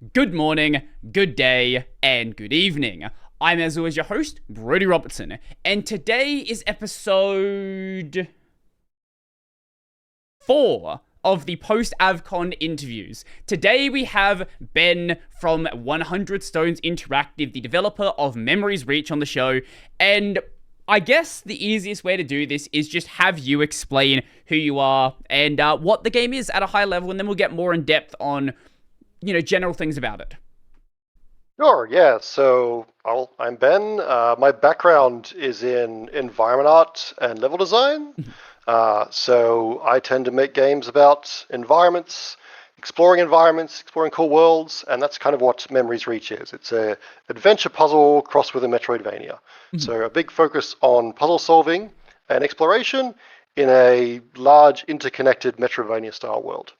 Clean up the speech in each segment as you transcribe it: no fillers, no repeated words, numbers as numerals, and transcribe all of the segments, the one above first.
good morning, good day, and good evening. I'm, as always, your host, Brody Robertson, and today is episode 4 of the post-AvCon interviews. Today we have Ben from 100 Stones Interactive, the developer of Memories Reach, on the show, and I guess the easiest way to do this is just have you explain who you are and what the game is at a high level, and then we'll get more in depth on, general things about it. Sure, yeah. So I'm Ben. My background is in environment art and level design. So I tend to make games about environments, exploring cool worlds, and that's kind of what Memories Reach is. It's a adventure puzzle crossed with a metroidvania. So a big focus on puzzle solving and exploration in a large interconnected metroidvania style world.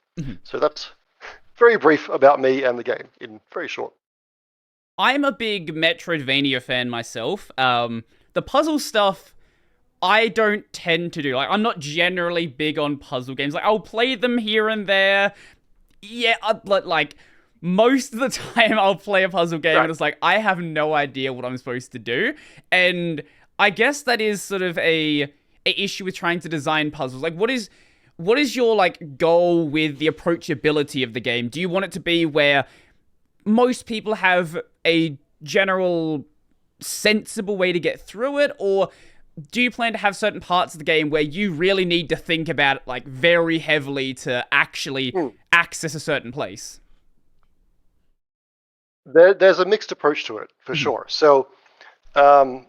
So that's very brief about me and the game in very short. I'm a big Metroidvania fan myself. The puzzle stuff, I don't tend to do. Like, I'm not generally big on puzzle games. Like, I'll play them here and there. Yeah, but like, most of the time I'll play a puzzle game and it's like, I have no idea what I'm supposed to do. And I guess that is sort of a issue with trying to design puzzles. Like, what is your, like, goal with the approachability of the game? Do you want it to be where most people have a general sensible way to get through it, or do you plan to have certain parts of the game where you really need to think about it, like, very heavily to actually access a certain place? There's a mixed approach to it, for sure. So to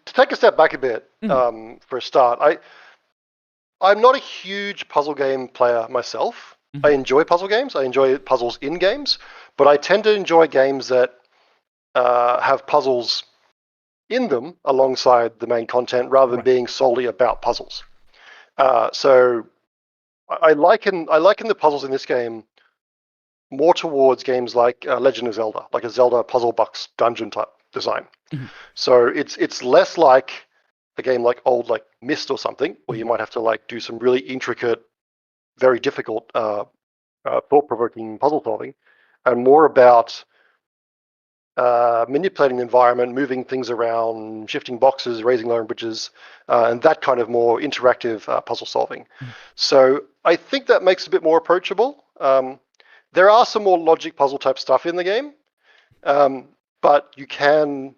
take a step back a bit, for a start, I'm not a huge puzzle game player myself. I enjoy puzzle games. I enjoy puzzles in games, but I tend to enjoy games that have puzzles in them alongside the main content rather than being solely about puzzles. So I liken the puzzles in this game more towards games like Legend of Zelda, like a Zelda puzzle box dungeon type design. So it's less like a game like old like Myst or something, where you might have to like do some really intricate, very difficult, thought-provoking puzzle solving, and more about manipulating the environment, moving things around, shifting boxes, raising lowering bridges, and that kind of more interactive puzzle solving. So I think that makes it a bit more approachable. There are some more logic puzzle type stuff in the game, but you can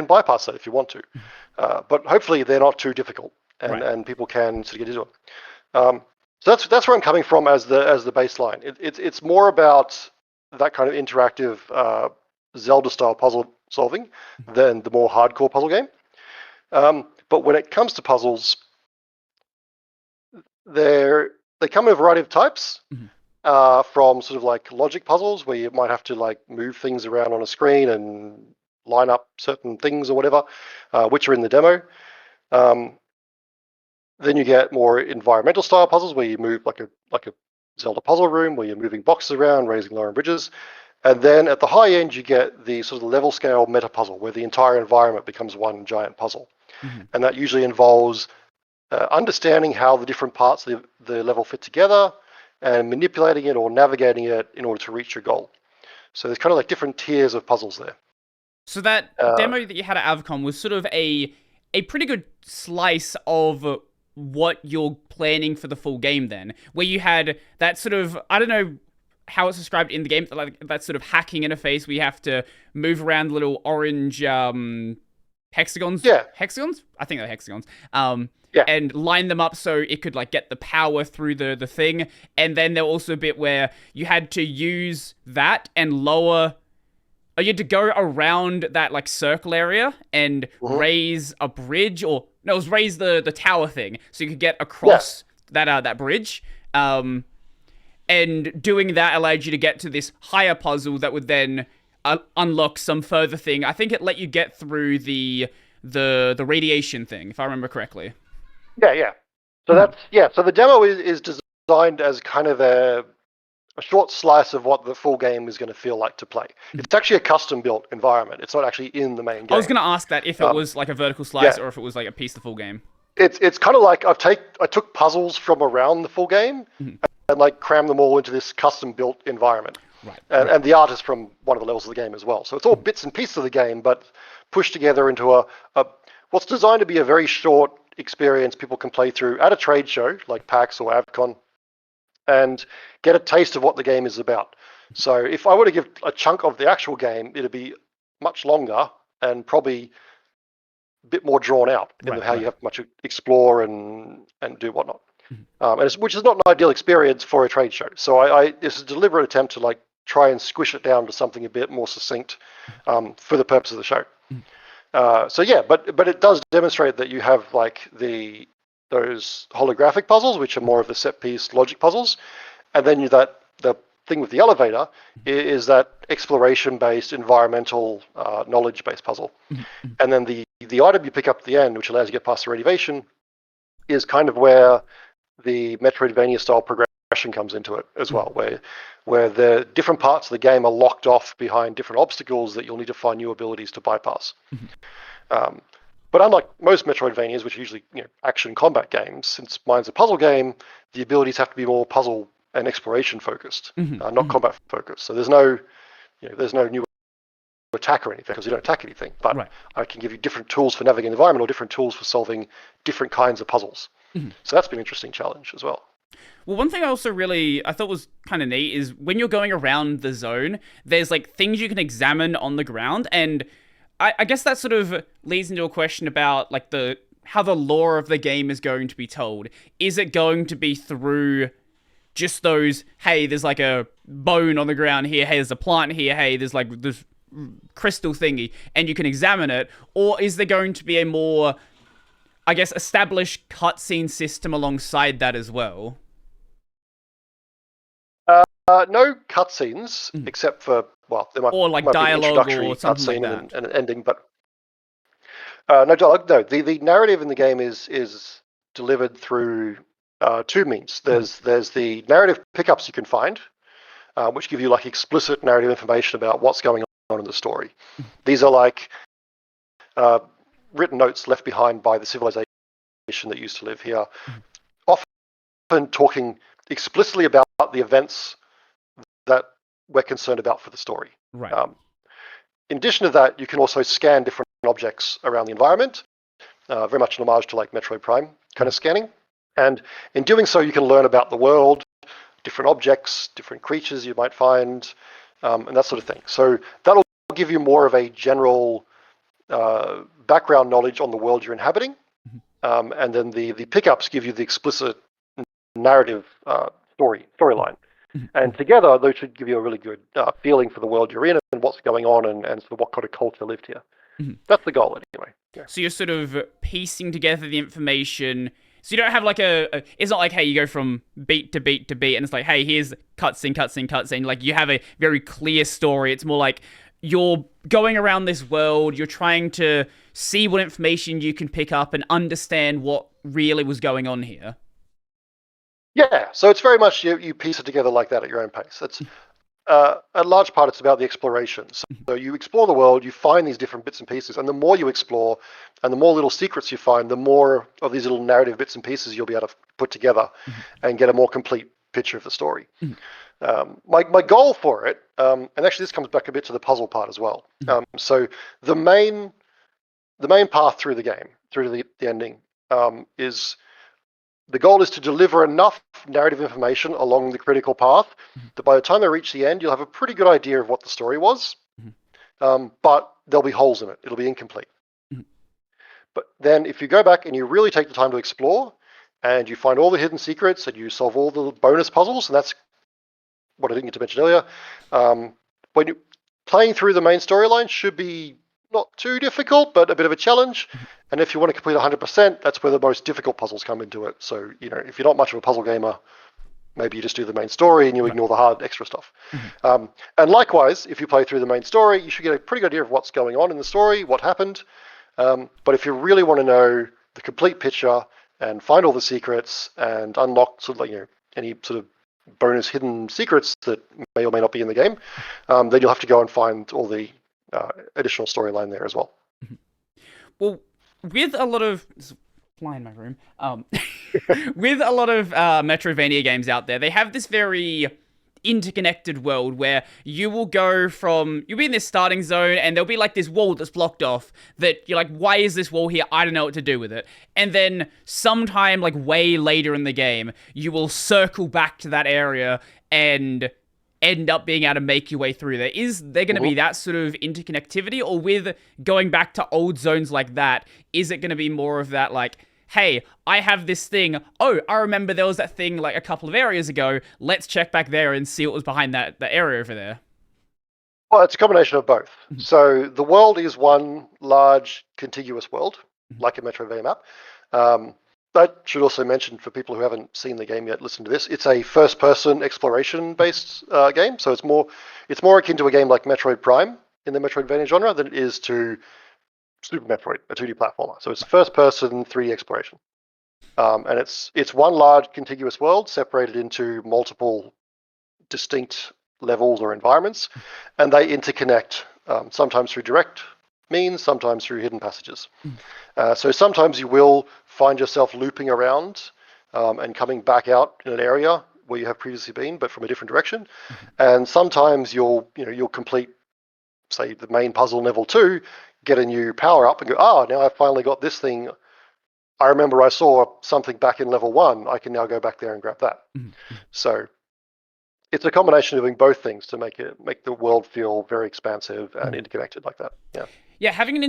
bypass that if you want to. But hopefully they're not too difficult, and people can sort of get into it. So that's where I'm coming from as the baseline. It's more about that kind of interactive Zelda-style puzzle solving than the more hardcore puzzle game. But when it comes to puzzles, they come in a variety of types. From sort of like logic puzzles where you might have to like move things around on a screen and line up certain things or whatever, which are in the demo. Then you get more environmental style puzzles where you move like a Zelda puzzle room where you're moving boxes around, raising lowering bridges. And then at the high end, you get the sort of level scale meta puzzle where the entire environment becomes one giant puzzle. And that usually involves understanding how the different parts of the level fit together and manipulating it or navigating it in order to reach your goal. So there's kind of like different tiers of puzzles there. So that demo that you had at AvCon was sort of a pretty good slice of what you're planning for the full game then, where you had that sort of, I don't know how it's described in the game, like that sort of hacking interface where you have to move around little orange hexagons. Yeah. Hexagons? I think they're hexagons. Yeah. And line them up so it could like get the power through the thing. And then there was also a bit where you had to use that and lower, or you had to go around that like circle area and raise a bridge, or no, it was raise the tower thing so you could get across that bridge. And doing that allowed you to get to this higher puzzle that would then unlock some further thing. I think it let you get through the radiation thing, if I remember correctly. Yeah. So So the demo is designed as kind of a short slice of what the full game is going to feel like to play. It's actually a custom-built environment. It's not actually in the main game. I was going to ask that if it was like a vertical slice or if it was like a piece of the full game. It's kind of like I took puzzles from around the full game and like crammed them all into this custom-built environment. Right. And the art is from one of the levels of the game as well. So it's all bits and pieces of the game, but pushed together into a what's designed to be a very short experience people can play through at a trade show like PAX or AvCon and get a taste of what the game is about. So if I were to give a chunk of the actual game, it'd be much longer and probably a bit more drawn out in how you have much explore and do whatnot. Which is not an ideal experience for a trade show. So this is a deliberate attempt to like try and squish it down to something a bit more succinct for the purpose of the show. But it does demonstrate that you have like those holographic puzzles, which are more of the set piece logic puzzles, and then the thing with the elevator is that exploration based, environmental, knowledge based puzzle, and then the item you pick up at the end, which allows you to get past the radiation, is kind of where the metroidvania style progression comes into it as well, where the different parts of the game are locked off behind different obstacles that you'll need to find new abilities to bypass. But unlike most metroidvanias, which are usually action combat games, since mine's a puzzle game, the abilities have to be more puzzle and exploration focused, not combat focused. So there's no new attack or anything because you don't attack anything, but I can give you different tools for navigating the environment or different tools for solving different kinds of puzzles. So that's been an interesting challenge as well. Well, one thing I thought was kind of neat is when you're going around the zone, there's like things you can examine on the ground, and I guess that sort of leads into a question about like how the lore of the game is going to be told. Is it going to be through just those, hey, there's like a bone on the ground here, hey, there's a plant here, hey, there's like this crystal thingy, and you can examine it, or is there going to be a more, I guess, established cutscene system alongside that as well? No cutscenes, except for, there might, or like might dialogue be an or something like that. and an ending, but no dialogue. No, the narrative in the game is delivered through two means. There's the narrative pickups you can find, which give you like explicit narrative information about what's going on in the story. These are like written notes left behind by the civilization that used to live here, often talking explicitly about the events that we're concerned about for the story. Right. In addition to that, you can also scan different objects around the environment, very much an homage to like Metroid Prime kind of scanning. And in doing so, you can learn about the world, different objects, different creatures you might find, and that sort of thing. So that'll give you more of a general background knowledge on the world you're inhabiting. And then the pickups give you the explicit narrative storyline. And together, those should give you a really good feeling for the world you're in and what's going on and sort of what kind of culture lived here. That's the goal, anyway. Yeah. So you're sort of piecing together the information. So you don't have like it's not like, hey, you go from beat to beat to beat, and it's like, hey, here's cutscene. Like, you have a very clear story. It's more like you're going around this world, you're trying to see what information you can pick up and understand what really was going on here. Yeah, so it's very much you piece it together like that at your own pace. It's a large part, it's about the exploration. So you explore the world, you find these different bits and pieces, and the more you explore and the more little secrets you find, the more of these little narrative bits and pieces you'll be able to put together and get a more complete picture of the story. My goal for it, and actually this comes back a bit to the puzzle part as well. So the main path through the game, through to the ending, is the goal is to deliver enough narrative information along the critical path that by the time they reach the end, you'll have a pretty good idea of what the story was, but there'll be holes in it. It'll be incomplete. But then if you go back and you really take the time to explore and you find all the hidden secrets and you solve all the bonus puzzles, and that's what I didn't get to mention earlier, when you're playing through the main storyline should be not too difficult, but a bit of a challenge. And if you want to complete 100%, that's where the most difficult puzzles come into it. So, if you're not much of a puzzle gamer, maybe you just do the main story and you ignore the hard extra stuff. And likewise, if you play through the main story, you should get a pretty good idea of what's going on in the story, what happened. But if you really want to know the complete picture and find all the secrets and unlock sort of like, any sort of bonus hidden secrets that may or may not be in the game, then you'll have to go and find all the additional storyline there as well. Well, with a lot of fly in my room, with a lot of Metroidvania games out there, they have this very interconnected world where you'll be in this starting zone and there'll be like this wall that's blocked off that you're like, why is this wall here? I don't know what to do with it. And then sometime like way later in the game, you will circle back to that area and end up being able to make your way through there. Is there going to be that sort of interconnectivity, or with going back to old zones like that, is it going to be more of that like, hey, I have this thing. Oh, I remember there was that thing like a couple of areas ago. Let's check back there and see what was behind that area over there. Well, it's a combination of both. So the world is one large contiguous world, like a metroidvania map. I should also mention, for people who haven't seen the game yet, listen to this. It's a first-person exploration-based game, so it's more akin to a game like Metroid Prime in the Metroidvania genre than it is to Super Metroid, a 2D platformer. So it's first-person 3D exploration, and it's one large contiguous world separated into multiple distinct levels or environments, and they interconnect sometimes through direct means, sometimes through hidden passages. So sometimes you will find yourself looping around and coming back out in an area where you have previously been, but from a different direction. And sometimes you'll complete, say, the main puzzle in level 2, get a new power up and go, now I finally got this thing. I remember I saw something back in level 1. I can now go back there and grab that. So it's a combination of doing both things to make the world feel very expansive and interconnected like that. Yeah. Yeah, having an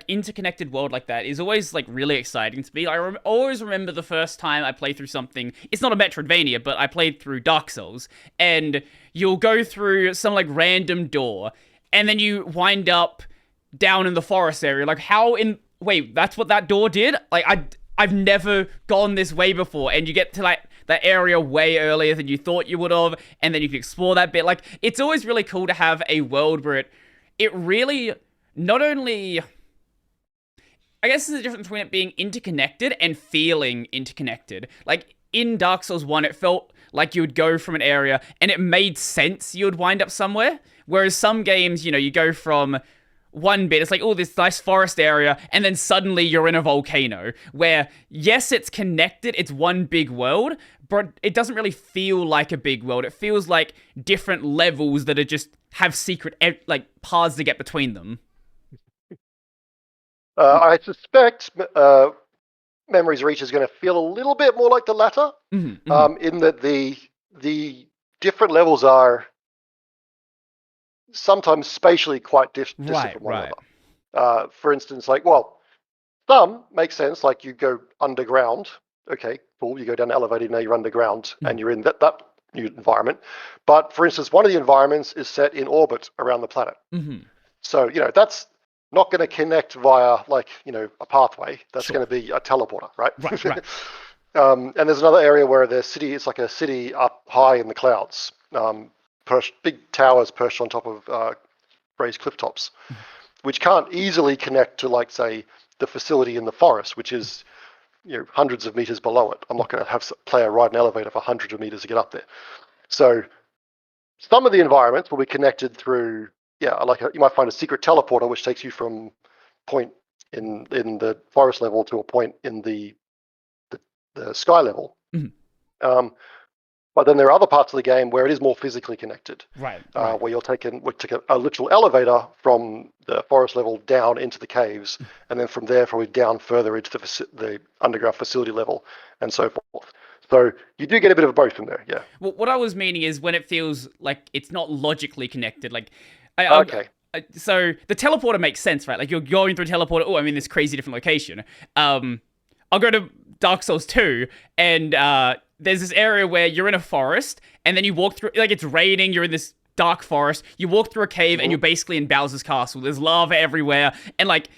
interconnected world like that is always like really exciting to me. I always remember the first time I played through something. It's not a Metroidvania, but I played through Dark Souls, and you'll go through some like random door, and then you wind up down in the forest area. Like, wait, that's what that door did? Like, I've never gone this way before, and you get to like that area way earlier than you thought you would have, and then you can explore that bit. Like, it's always really cool to have a world where it really not only, I guess there's a difference between it being interconnected and feeling interconnected. Like, in Dark Souls 1, it felt like you would go from an area and it made sense you would wind up somewhere. Whereas some games, you go from one bit, it's like, oh, this nice forest area, and then suddenly you're in a volcano, where, yes, it's connected, it's one big world, but it doesn't really feel like a big world. It feels like different levels that are just have secret, like, paths to get between them. I suspect Memories Reach is going to feel a little bit more like the latter, in that the different levels are sometimes spatially quite distant from one another. For instance, some make sense, like you go underground. Okay, cool, you go down elevated, now you're underground, and you're in that new environment. But for instance, one of the environments is set in orbit around the planet. So, that's not going to connect via a pathway. That's going to be a teleporter, right? Right. And there's another area where it's like a city up high in the clouds, big towers perched on top of raised cliff tops, which can't easily connect to, like, say, the facility in the forest, which is hundreds of meters below it. I'm not going to have a player ride an elevator for hundreds of meters to get up there. So some of the environments will be connected through, you might find a secret teleporter which takes you from point in the forest level to a point in the sky level. But then there are other parts of the game where it is more physically connected, right. Where you'll take a literal elevator from the forest level down into the caves, and then from there probably down further into the underground facility level, and so forth. So you do get a bit of both in there, yeah. Well, what I was meaning is when it feels like it's not logically connected. Like, okay. So the teleporter makes sense, right? Like, you're going through a teleporter. Oh, I'm in this crazy different location. I'll go to Dark Souls 2, and there's this area where you're in a forest, and then you walk through, like, it's raining, you're in this dark forest, you walk through a cave, and you're basically in Bowser's castle. There's lava everywhere, and, like,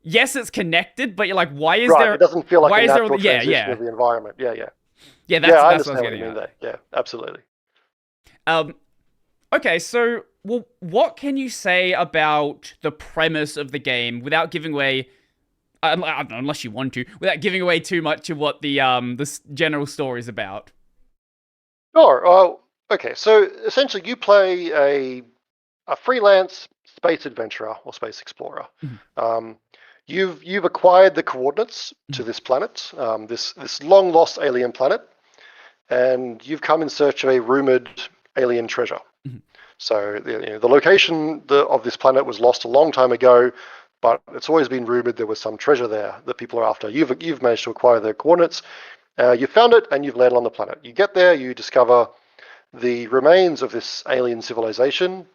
yes, it's connected, but you're like, why is there... It doesn't feel like a natural transition of the environment. Yeah, that's I what I understand was what getting you mean at. there. Yeah, absolutely. Okay, so, well, what can you say about the premise of the game without giving away... I don't know, unless you want to, without giving away too much of what the general story is about. Sure. Okay. So essentially, you play a freelance space adventurer or space explorer. You've acquired the coordinates to this planet, this long lost alien planet, and you've come in search of a rumored alien treasure. Mhm. So the location of this planet was lost a long time ago, but it's always been rumored there was some treasure there that people are after. You've managed to acquire the coordinates. You found it, and you've landed on the planet. You get there, you discover the remains of this alien civilization,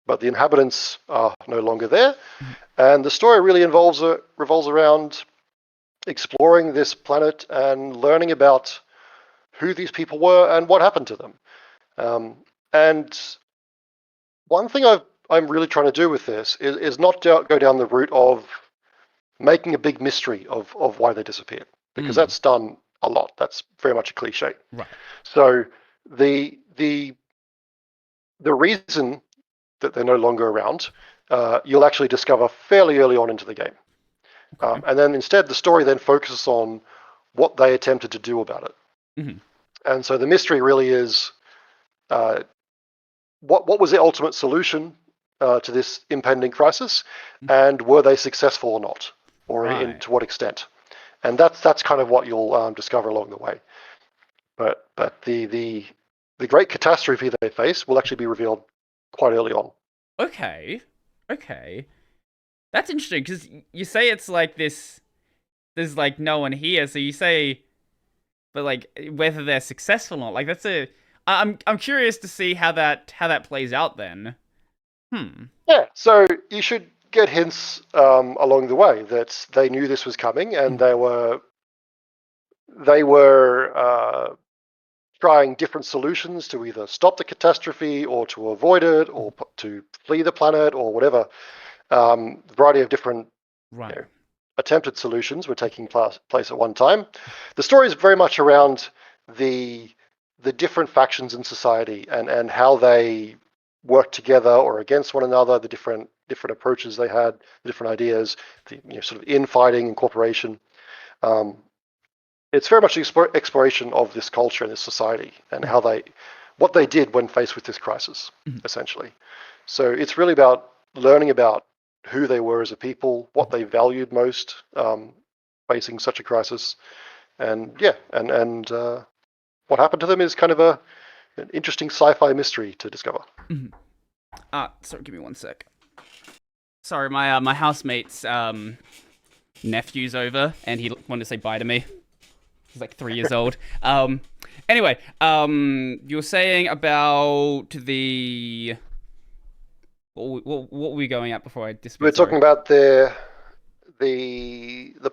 but the inhabitants are no longer there. Mhm. And the story really revolves around exploring this planet and learning about who these people were and what happened to them. And one thing I'm really trying to do with this is not go down the route of making a big mystery of why they disappeared, because Mm. that's done a lot. That's very much a cliche. Right. So the the the reason that they're no longer around, you'll actually discover fairly early on into the game. Okay. And then instead, the story then focuses on what they attempted to do about it. Hmm. And so the mystery really is uh, what was the ultimate solution to this impending crisis, and were they successful or not, or Right. to what extent? And that's kind of what you'll discover along the way. But the great catastrophe they face will actually be revealed quite early on. Okay. Okay. That's interesting because you say it's like this. There's like no one here, so you say, but like whether they're successful or not. Like that's a. I'm curious to see how that plays out then. Hmm. Yeah, so you should get hints along the way that they knew this was coming, and they were trying different solutions to either stop the catastrophe or to avoid it or to flee the planet or whatever. A variety of different you Right. know, attempted solutions were taking place at one time. The story is very much around the the different factions in society and how they work together or against one another, the different approaches they had, the different ideas, the sort of infighting and cooperation. Um, it's very much the exploration of this culture and this society and how what they did when faced with this crisis, Mhm. essentially. So it's really about learning about who they were as a people, what they valued most facing such a crisis, and yeah, and what happened to them is kind of an interesting sci-fi mystery to discover. Mhm. Sorry, give me one sec. Sorry, my housemate's nephew's over, and he wanted to say bye to me. He's like 3 years old. Anyway, you were saying about the what were we going at before I We're disappeared? Sorry. talking about the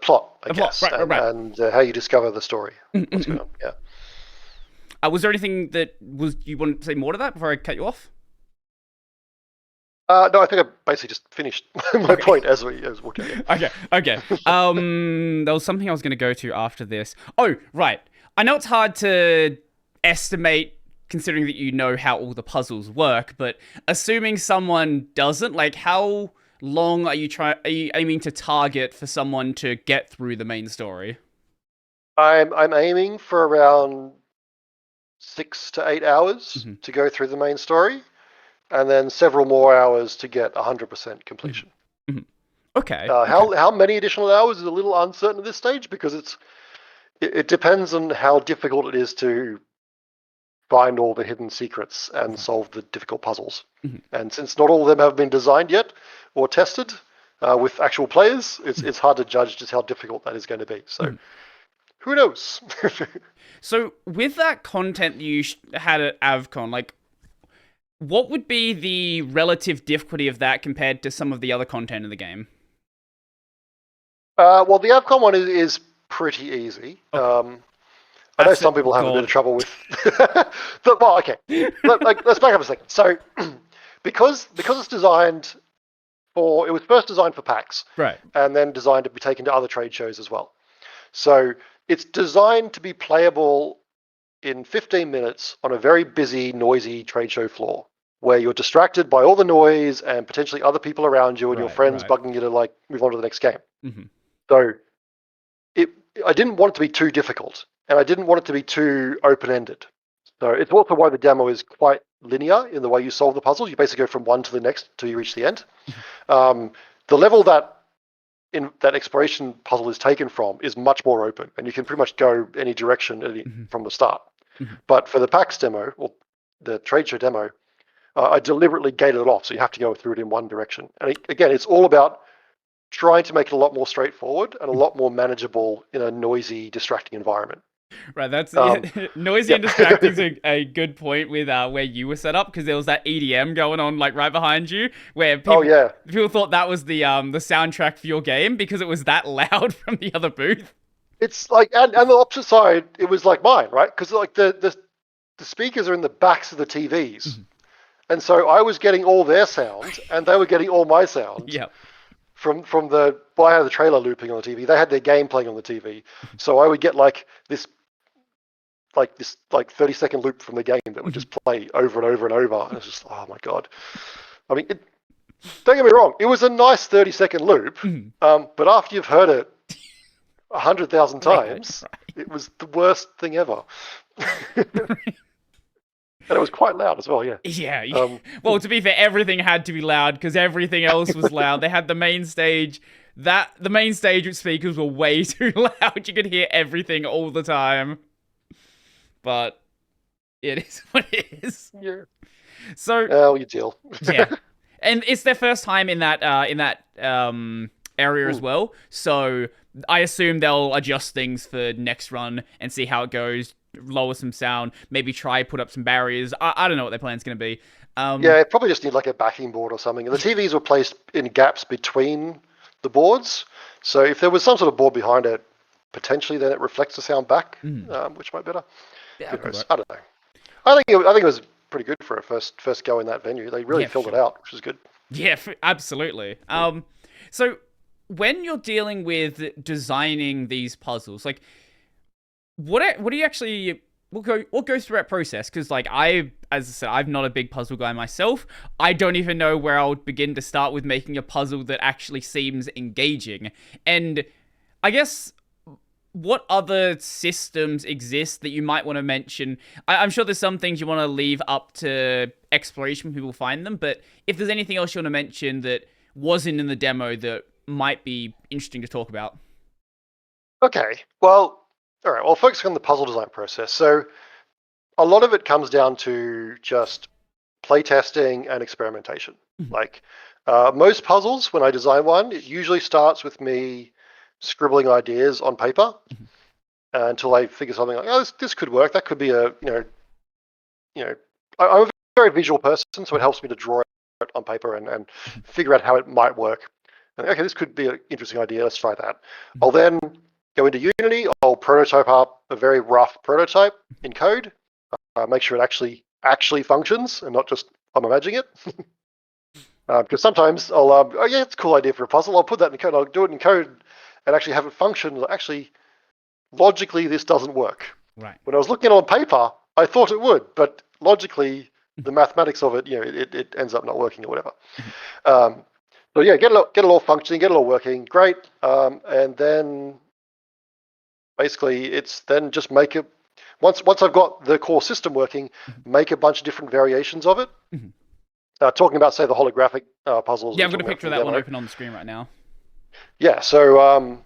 plot, I The plot. guess, Right, right, right. and how you discover the story, what's going on. Yeah. Was there anything that was you wanted to say more to that before I cut you off? No, I think I basically just finished my Okay. point as we walked out. Okay. Okay. There was something I was going to go to after this. Oh, right. I know it's hard to estimate considering that you know how all the puzzles work, but assuming someone doesn't, like, how long are you aiming to target for someone to get through the main story? I'm aiming for around 6 to 8 hours Hmm. to go through the main story, and then several more hours to get 100% Hmm. completion. Hmm. Okay. Okay. How many additional hours is a little uncertain at this stage because it depends on how difficult it is to find all the hidden secrets and Right. solve the difficult puzzles. Hmm. And since not all of them have been designed yet or tested with actual players, it's hard to judge just how difficult that is going to be. So Hmm. who knows? So with that content that you had at AvCon, like, what would be the relative difficulty of that compared to some of the other content in the game? Well, the Avcon one is pretty easy. Okay, I know that's some people have a bit God. of trouble with. Well, okay. Let's back up a second. So, because it's designed it was first designed for PAX, Right. and then designed to be taken to other trade shows as well. So it's designed to be playable in 15 minutes on a very busy, noisy trade show floor, where you're distracted by all the noise and potentially other people around you and your Right. friends Right. bugging you to like move on to the next game. Hmm. So it I didn't want it to be too difficult, and I didn't want it to be too open-ended. So it's also why the demo is quite linear in the way you solve the puzzles. You basically go from one to the next till you reach the end. Um, the level that exploration puzzle is taken from is much more open, and you can pretty much go any direction Hmm. from the start. Hmm. But for the PAX demo, or the trade show demo, I deliberately gated it off, so you have to go through it in one direction. And again, it's all about trying to make it a lot more straightforward and a lot more manageable in a noisy, distracting environment. Right, that's Um, noisy yeah. and distracting is a good point with where you were set up, because there was that EDM going on like right behind you, where Oh people yeah. people thought that was the soundtrack for your game because it was that loud from the other booth. It's like, and the opposite side, it was like mine, right? Because like the speakers are in the backs of the TVs. And so I was getting all their sound, and they were getting all my sound Yeah. from the. Well, I had the trailer looping on the TV. They had their game playing on the TV, so I would get like this 30-second loop from the game that would just play over and over and over. And it's just, oh my god. I mean, don't get me wrong, it was a nice 30-second loop, but after you've heard it 100,000 times, it was the worst thing ever. And it was quite loud as well, yeah. Yeah. Well, to be fair, everything had to be loud because everything else was loud. They had the main stage. The main stage with speakers were way too loud. You could hear everything all the time. But it is what it is. Yeah. So. Oh, you deal. Yeah. And it's their first time in that area as well. So I assume they'll adjust things for next run and see how it goes. Lower some sound, maybe try put up some barriers. I don't know what their plan's going to be. Yeah, probably just need like a backing board or something. And the TVs were placed in gaps between the boards, so if there was some sort of board behind it, potentially then it reflects the sound back, which might be better. Yeah, I don't know. I think it was pretty good for a first go in that venue. They really filled it out, which is good. Yeah, absolutely. So when you're dealing with designing these puzzles, like. What do you actually what goes through that process? Because like as I said, I'm not a big puzzle guy myself. I don't even know where I would begin to start with making a puzzle that actually seems engaging. And I guess what other systems exist that you might want to mention? I'm sure there's some things you want to leave up to exploration when people find them, but if there's anything else you want to mention that wasn't in the demo that might be interesting to talk about. Okay, well. All right, well, focusing on the puzzle design process. So a lot of it comes down to just playtesting and experimentation. Like most puzzles, when I design one, it usually starts with me scribbling ideas on paper until I figure something like, oh, this could work. That could be I'm a very visual person, so it helps me to draw it on paper and figure out how it might work. And, okay, this could be an interesting idea. Let's try that. I'll then go into Unity, I'll prototype up a very rough prototype in code, make sure it actually functions and not just I'm imagining it. Because sometimes I'll, oh yeah, it's a cool idea for a puzzle. I'll put that in code, I'll do it in code and actually have it function. Actually, logically, this doesn't work. Right. When I was looking at it on paper, I thought it would, but logically, the mathematics of it, it ends up not working or whatever. So yeah, get it all functioning, get it all working, great. And then basically, it's then just make it. Once I've got the core system working, make a bunch of different variations of it. Talking about, say, the holographic puzzles. Yeah, I've got a picture of that one open on the screen right now. Yeah, so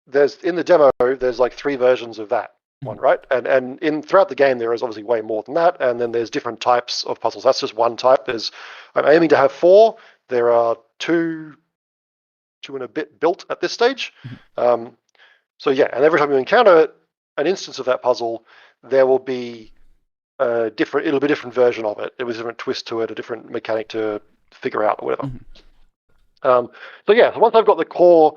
there's in the demo, there's like 3 versions of that one, right? And throughout the game, there is obviously way more than that. And then there's different types of puzzles. That's just one type. I'm aiming to have 4. There are 2 and a bit built at this stage. So yeah, and every time you encounter an instance of that puzzle, there will be it'll be a different version of it. It was a different twist to it, a different mechanic to figure out or whatever. So once I've got the core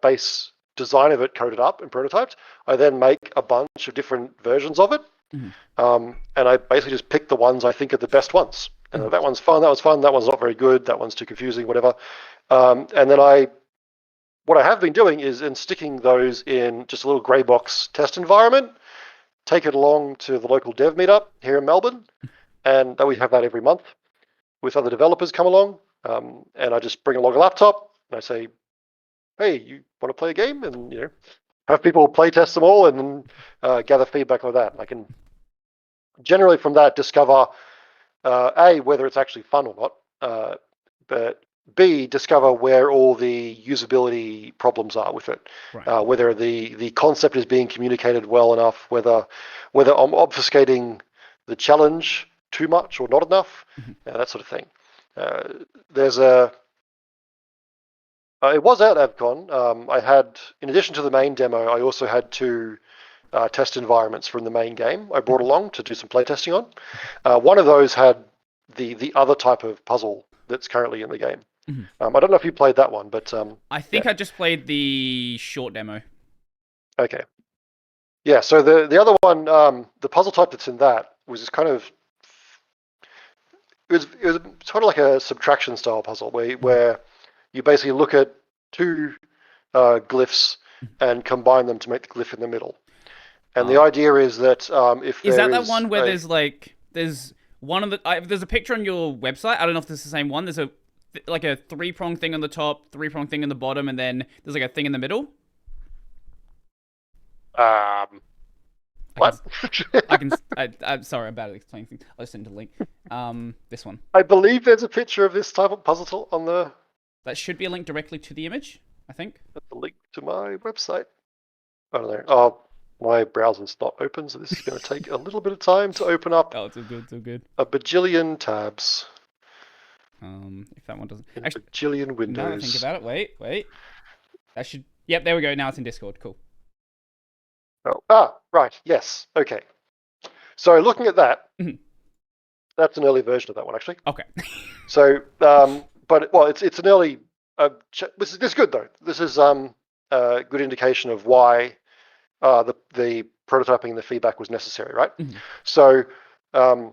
base design of it coded up and prototyped, I then make a bunch of different versions of it. And I basically just pick the ones I think are the best ones. That one's fun, that one's fun, that one's not very good, that one's too confusing, whatever. And then what I have been doing is sticking those in just a little grey box test environment, take it along to the local dev meetup here in Melbourne, and we have that every month with other developers come along, and I just bring along a laptop, and I say, hey, you want to play a game? And have people play test them all and gather feedback like that. And I can generally from that discover, A, whether it's actually fun or not, but B, discover where all the usability problems are with it, right. Whether the concept is being communicated well enough, whether I'm obfuscating the challenge too much or not enough, that sort of thing. It was at AvCon. I had, in addition to the main demo, I also had 2 test environments from the main game I brought along to do some playtesting on. One of those had the other type of puzzle that's currently in the game. I don't know if you played that one, but I think I just played the short demo. Okay. Yeah, so the other one, the puzzle type that's in that was this kind of it was sort of like a subtraction style puzzle where you basically look at 2 glyphs and combine them to make the glyph in the middle. And the idea is that if is there that one where there's one of the there's a picture on your website. I don't know if this is the same one. There's a 3-prong thing on the top, 3-prong thing on the bottom, and then there's like a thing in the middle. What? I'm sorry about explaining things. I'll send a link. This one. I believe there's a picture of this type of puzzle on the. That should be a link directly to the image, I think. That's a link to my website. I don't know. Oh, my browser's not open, so this is going to take a little bit of time to open up. Oh, it's all good. It's all good. A bajillion tabs. If that one doesn't. Actually, bajillion windows. Now that I think about it, wait. That should. Yep, there we go. Now it's in Discord. Cool. Oh, right. Yes. Okay. So looking at that, that's an early version of that one, actually. Okay. So, it's an early. This is good though. This is a good indication of why the prototyping and the feedback was necessary, right? So, the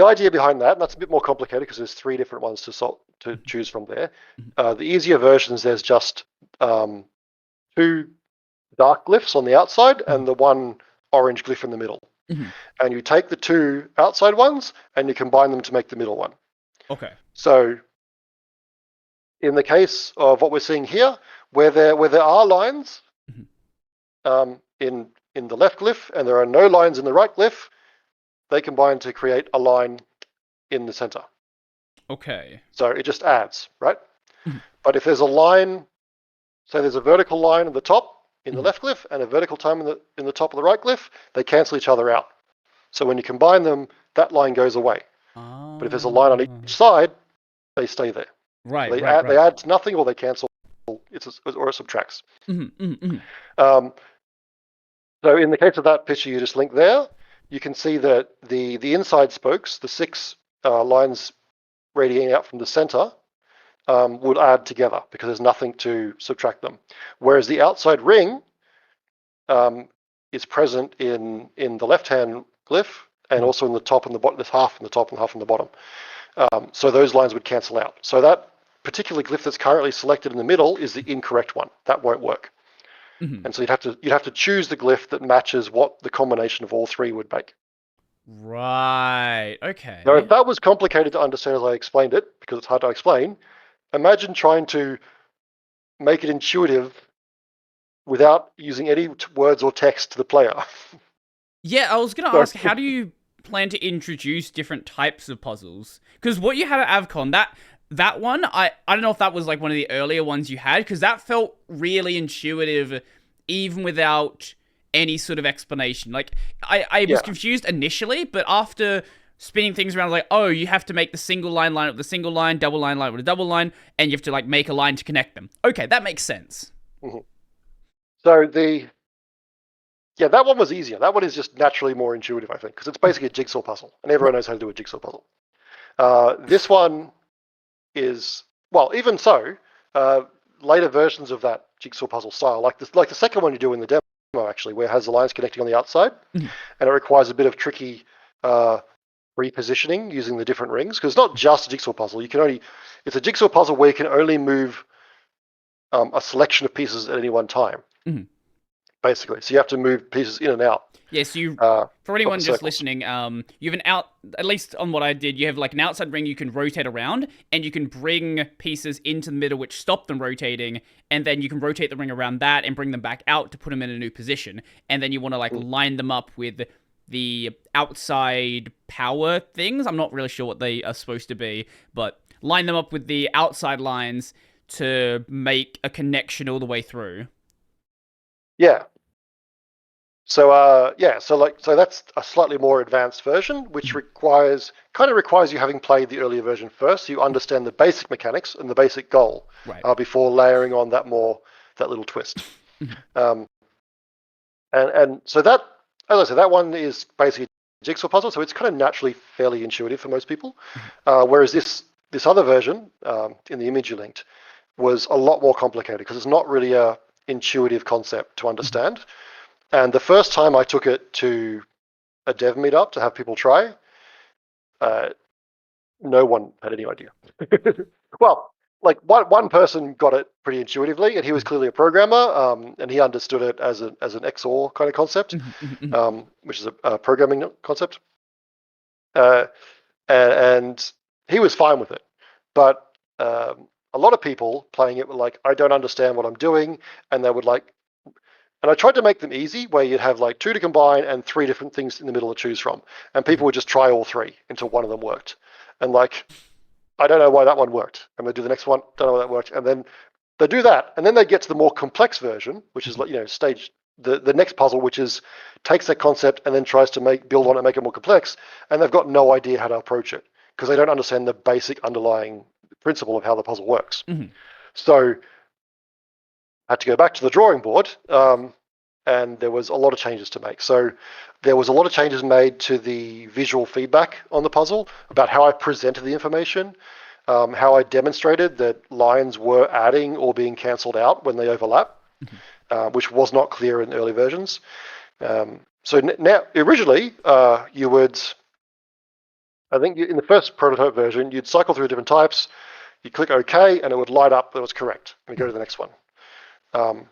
idea behind that, and that's a bit more complicated because there's 3 different ones to choose from there. The easier versions, there's just 2 dark glyphs on the outside and the 1 orange glyph in the middle. And you take the 2 outside ones and you combine them to make the middle one. Okay. So in the case of what we're seeing here, where there are lines in the left glyph and there are no lines in the right glyph, they combine to create a line in the center. Okay. So it just adds, right? But if there's a line, so there's a vertical line at the top in the left glyph and a vertical line in the top of the right glyph, they cancel each other out. So when you combine them, that line goes away. But if there's a line on each side, they stay there. Right. They add to nothing or they cancel. Or it subtracts. So in the case of that picture you just linked there, you can see that the inside spokes, the 6 lines radiating out from the center, would add together because there's nothing to subtract them. Whereas the outside ring is present in the left-hand glyph and also in the top and the bottom. There's half in the top and half in the bottom. So those lines would cancel out. So that particular glyph that's currently selected in the middle is the incorrect one. That won't work. And so you'd have to choose the glyph that matches what the combination of all 3 would make. Right. Okay. Now, if that was complicated to understand as I explained it, because it's hard to explain, imagine trying to make it intuitive without using any words or text to the player. Yeah, I was going to ask, how do you plan to introduce different types of puzzles? Because what you had at AvCon, that one, I don't know if that was like one of the earlier ones you had, because that felt really intuitive, even without any sort of explanation. Like, I was confused initially, but after spinning things around, like, oh, you have to make the single line up with the single line, double line line with a double line, and you have to like make a line to connect them. Okay, that makes sense. So that one was easier. That one is just naturally more intuitive, I think, because it's basically a jigsaw puzzle, and everyone knows how to do a jigsaw puzzle. This one is, well, even so, later versions of that jigsaw puzzle style, like the second one you do in the demo, actually, where it has the lines connecting on the outside, and it requires a bit of tricky repositioning using the different rings, because it's not just a jigsaw puzzle. It's a jigsaw puzzle where you can only move a selection of pieces at any one time. Basically, so you have to move pieces in and out. Yes, for anyone just listening, you have at least on what I did, you have like an outside ring you can rotate around, and you can bring pieces into the middle which stop them rotating, and then you can rotate the ring around that and bring them back out to put them in a new position. And then you want to like line them up with the outside power things. I'm not really sure what they are supposed to be, but line them up with the outside lines to make a connection all the way through. Yeah. So so that's a slightly more advanced version, which requires you having played the earlier version first, so you understand the basic mechanics and the basic goal, Right. before layering on that little twist. um, and so that, as I said, that one is basically a jigsaw puzzle, so it's kind of naturally fairly intuitive for most people. Whereas this other version, in the image you linked, was a lot more complicated because it's not really a intuitive concept to understand. And the first time I took it to a dev meetup to have people try, no one had any idea. Well, like one person got it pretty intuitively, and he was clearly a programmer, and he understood it as an XOR kind of concept, which is a programming concept, and he was fine with it. But a lot of people playing it were like, I don't understand what I'm doing, and they would like. And I tried to make them easy, where you'd have like 2 to combine and 3 different things in the middle to choose from. And people would just try all 3 until one of them worked. And like, I don't know why that one worked. And they do the next one, don't know why that worked. And then they do that. And then they get to the more complex version, which is like, stage, the next puzzle, which is takes that concept and then tries to build on it and make it more complex. And they've got no idea how to approach it because they don't understand the basic underlying principle of how the puzzle works. So I had to go back to the drawing board, and there was a lot of changes to make. So there was a lot of changes made to the visual feedback on the puzzle about how I presented the information, how I demonstrated that lines were adding or being cancelled out when they overlap, which was not clear in early versions. So now, originally, you would, I think in the first prototype version, you'd cycle through different types, you click OK, and it would light up that it was correct, and you go to the next one. I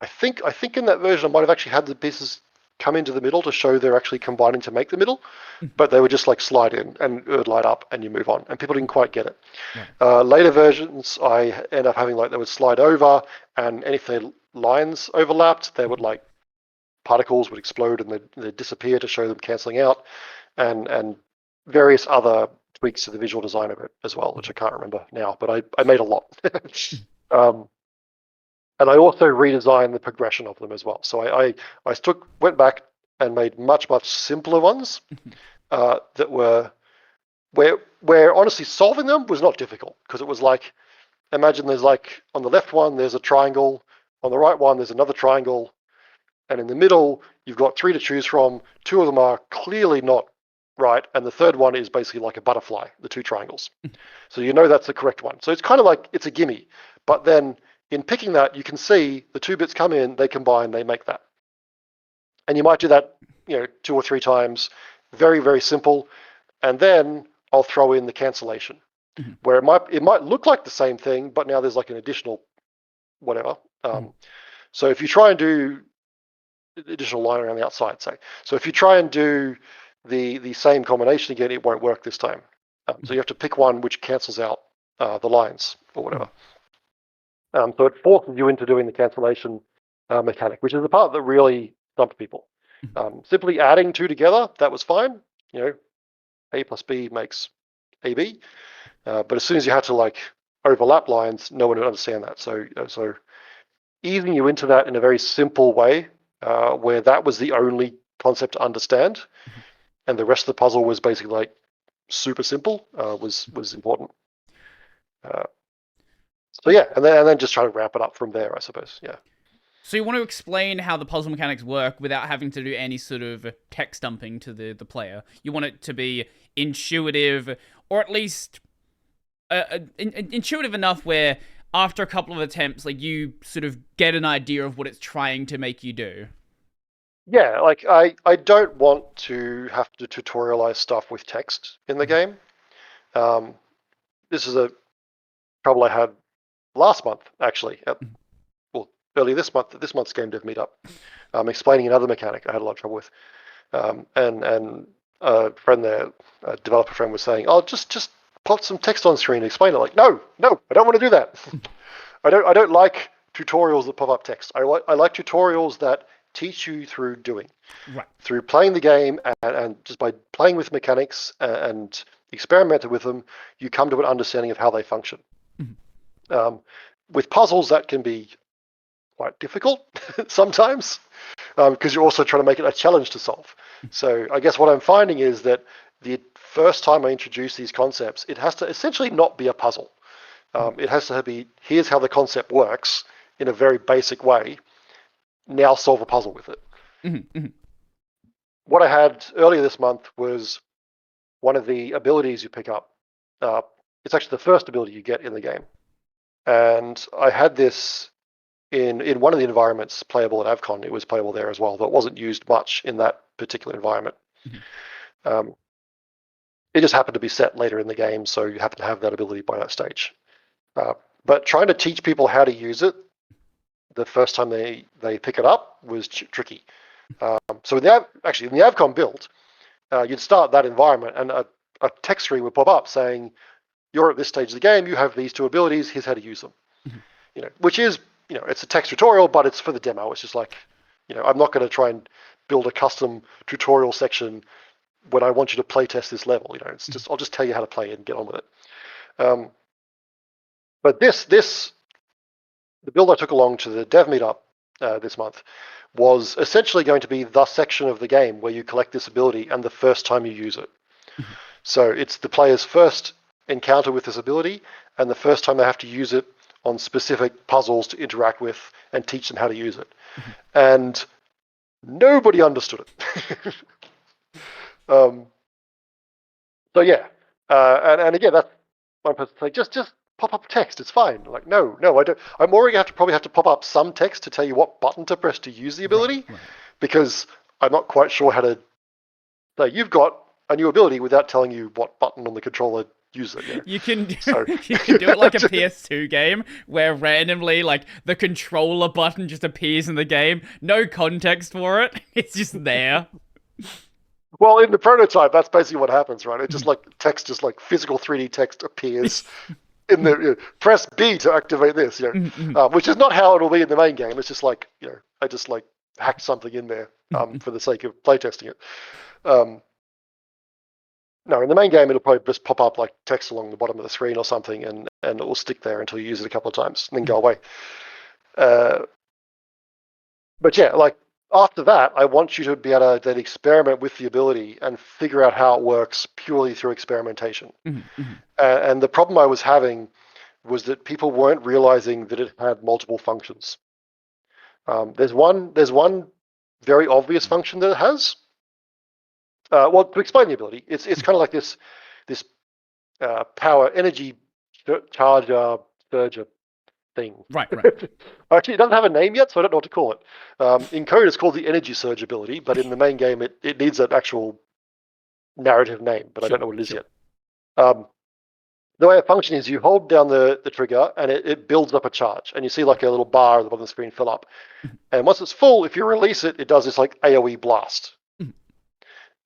think in that version I might have actually had the pieces come into the middle to show they're actually combining to make the middle, but they would just like slide in and it would light up and you move on, and people didn't quite get it. Right. Later versions I end up having like they would slide over, and if their lines overlapped, they would like particles would explode and they'd disappear to show them cancelling out, and various other tweaks to the visual design of it as well, which I can't remember now, but I made a lot. And I also redesigned the progression of them as well. So I went back and made much simpler ones that were where honestly solving them was not difficult, because it was like, imagine there's like on the left one there's a triangle, on the right one there's another triangle, and in the middle you've got 3 to choose from. 2 of them are clearly not right, and the third one is basically like a butterfly, the 2 triangles. So that's the correct one. So it's kind of like it's a gimme, but then in picking that, you can see the 2 bits come in, they combine, they make that. And you might do that, 2 or 3 times, very, very simple. And then I'll throw in the cancellation, where it might look like the same thing, but now there's like an additional whatever. So if you try and do additional line around the outside, say, so if you try and do the same combination again, it won't work this time. So you have to pick one which cancels out the lines or whatever. So it forces you into doing the cancellation mechanic, which is the part that really stumped people. Simply adding 2 together, that was fine. A plus B makes AB. But as soon as you had to like overlap lines, no one would understand that. So easing you into that in a very simple way, where that was the only concept to understand, and the rest of the puzzle was basically like super simple, was important. So yeah, and then just try to wrap it up from there, I suppose. Yeah. So you want to explain how the puzzle mechanics work without having to do any sort of text dumping to the player. You want it to be intuitive, or at least intuitive enough where after a couple of attempts, like you sort of get an idea of what it's trying to make you do. Yeah, like I don't want to have to tutorialize stuff with text in the game. This is a trouble I had last month, actually, early this month, at this month's game dev meetup, explaining another mechanic I had a lot of trouble with. And a friend there, a developer friend, was saying, "Oh, just pop some text on screen and explain it." Like, no, I don't want to do that. I don't like tutorials that pop up text. I like tutorials that teach you through doing, right, through playing the game, and just by playing with mechanics and experimenting with them, you come to an understanding of how they function. With puzzles, that can be quite difficult sometimes. because you're also trying to make it a challenge to solve. So I guess what I'm finding is that the first time I introduce these concepts, it has to essentially not be a puzzle. It has to be, here's how the concept works in a very basic way. Now solve a puzzle with it. What I had earlier this month was one of the abilities you pick up. It's actually the first ability you get in the game. And I had this in one of the environments playable at AvCon. It was playable there as well, but it wasn't used much in that particular environment. It just happened to be set later in the game, so you happen to have that ability by that stage. But trying to teach people how to use it the first time they pick it up was tricky. So in the AvCon build, you'd start that environment and a text screen would pop up saying, you're at this stage of the game, you have these two abilities, here's how to use them. Which is, it's a text tutorial, but it's for the demo. It's just like, I'm not going to try and build a custom tutorial section when I want you to play test this level. It's just, I'll just tell you how to play it and get on with it. But the build I took along to the dev meetup this month was essentially going to be the section of the game where you collect this ability and the first time you use it. So it's the player's first encounter with this ability and the first time they have to use it on specific puzzles to interact with and teach them how to use it. And nobody understood it. So yeah, and again, that's one person saying, just pop up text, it's fine. Like, no, I don't. I'm already probably have to pop up some text to tell you what button to press to use the ability, because I'm not quite sure how to say you've got a new ability without telling you what button on the controller use it. You can do it like a PS2 game where randomly like the controller button just appears in the game, no context for it. It's just there. Well, in the prototype, that's basically what happens, right? It just like text, just like physical 3D text appears in the press B to activate this, which is not how it'll be in the main game. It's just like, I just like hacked something in there for the sake of playtesting it. No, in the main game, it'll probably just pop up like text along the bottom of the screen or something, and it will stick there until you use it a couple of times and then go away. But yeah, like after that, I want you to be able to then experiment with the ability and figure out how it works purely through experimentation. And the problem I was having was that people weren't realizing that it had multiple functions. There's one very obvious function that it has. Well, to explain the ability, it's kind of like this power energy charger surger thing. Right. Actually, it doesn't have a name yet, so I don't know what to call it. In code, it's called the energy surge ability, but in the main game, it needs an actual narrative name, but I don't know what it is yet. The way it functions is you hold down the trigger and it builds up a charge, and you see like a little bar at the bottom of the screen fill up. And once it's full, if you release it, it does this like AoE blast.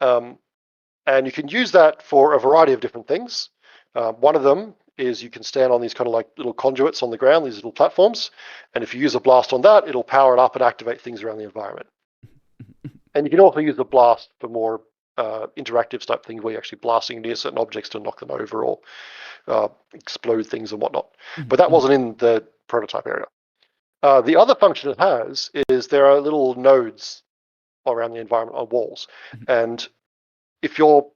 And you can use that for a variety of different things. One of them is you can stand on these kind of like little conduits on the ground, these little platforms. And if you use a blast on that, it'll power it up and activate things around the environment. And you can also use the blast for more interactive type things where you're actually blasting near certain objects to knock them over or explode things and whatnot. But that wasn't in the prototype area. The other function it has is there are little nodes around the environment on walls. And if you're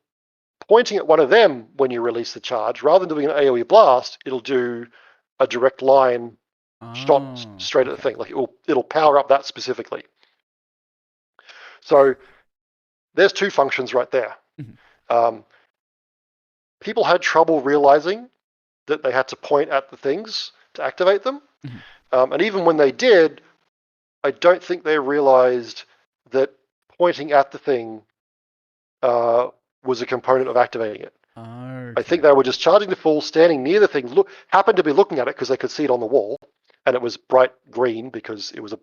pointing at one of them when you release the charge, rather than doing an AoE blast, it'll do a direct line shot straight at the thing. Like it'll power up that specifically. So there's two functions right there. People had trouble realizing that they had to point at the things to activate them. And even when they did, I don't think they realized that pointing at the thing was a component of activating it. I think they were just charging the full, standing near the thing, happened to be looking at it because they could see it on the wall, and it was bright green because it was a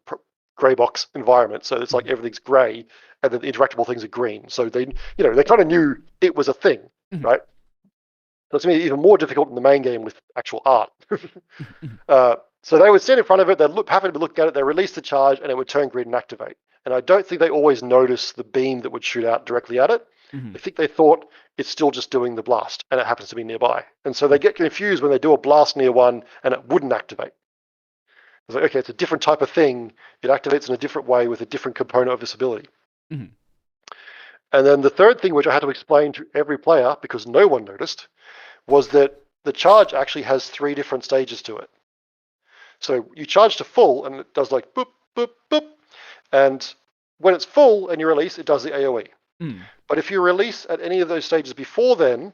grey box environment. So it's like everything's grey, and then the interactable things are green. So they kind of knew it was a thing, right? So it's going to be even more difficult in the main game with actual art. So they would stand in front of it, they'd happen to be looking at it, they release the charge, and it would turn green and activate. And I don't think they always noticed the beam that would shoot out directly at it. I think they thought it's still just doing the blast, and it happens to be nearby. And so they get confused when they do a blast near one and it wouldn't activate. It's like, okay, it's a different type of thing. It activates in a different way with a different component of this ability. Mhm. And then the third thing, which I had to explain to every player because no one noticed, was that the charge actually has 3 different stages to it. So you charge to full, and it does like boop, boop, boop. And when it's full and you release, it does the AoE. Mm. But if you release at any of those stages before then,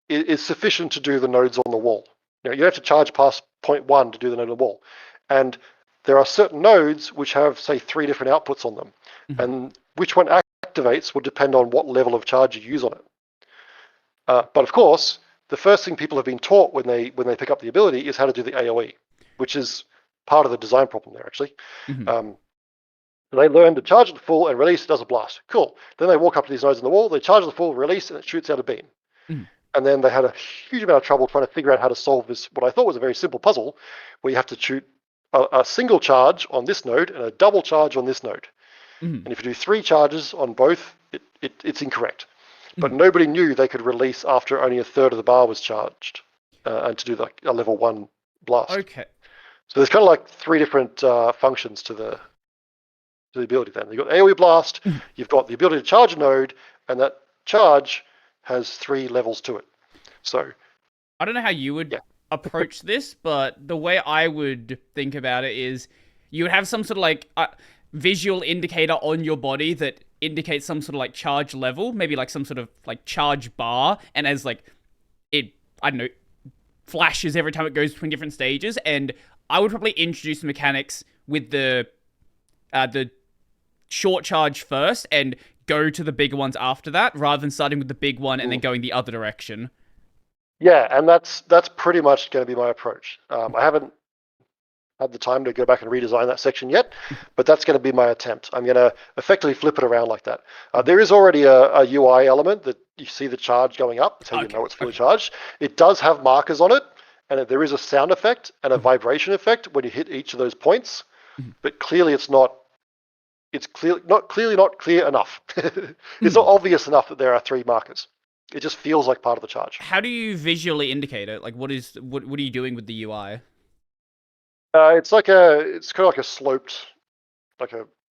it is sufficient to do the nodes on the wall. You know, you have to charge past point 1 to do the node on the wall. And there are certain nodes which have, say, 3 different outputs on them. Mhm. And which one activates will depend on what level of charge you use on it. But of course, the first thing people have been taught when they pick up the ability is how to do the AoE, which is part of the design problem there, actually. Mhm. They learn to charge it full and release, it does a blast. Cool. Then they walk up to these nodes on the wall, they charge the full, release, and it shoots out a beam. Mhm. And then they had a huge amount of trouble trying to figure out how to solve this, what I thought was a very simple puzzle, where you have to shoot a single charge on this node and a double charge on this node. Mhm. And if you do 3 charges on both, it's incorrect. But Mhm. nobody knew they could release after only a third of the bar was charged, and to do like a level 1 blast. Okay. So there's kind of like 3 different functions to the ability then. You've got AoE blast, Mhm. you've got the ability to charge a node, and that charge has 3 levels to it. So I don't know how you would approach this, but the way I would think about it is you would have some sort of like visual indicator on your body that indicates some sort of like charge level, maybe like some sort of like charge bar, and as like it, I don't know, flashes every time it goes between different stages. And I would probably introduce the mechanics with the short charge first and go to the bigger ones after that, rather than starting with the big one and then going the other direction. yeah, and that's pretty much going to be my approach. I haven't had the time to go back and redesign that section yet, but that's going to be my attempt. I'm going to effectively flip it around like that. There is already a UI element that you see the charge going up. That's how you know it's fully charged. It does have markers on it, and there is a sound effect and a vibration effect when you hit each of those points. But clearly, it's not. It's clearly not clear enough. It's not obvious enough that there are 3 markers. It just feels like part of the charge. How do you visually indicate it? Like, what are you doing with the UI? It's kind of like a sloped,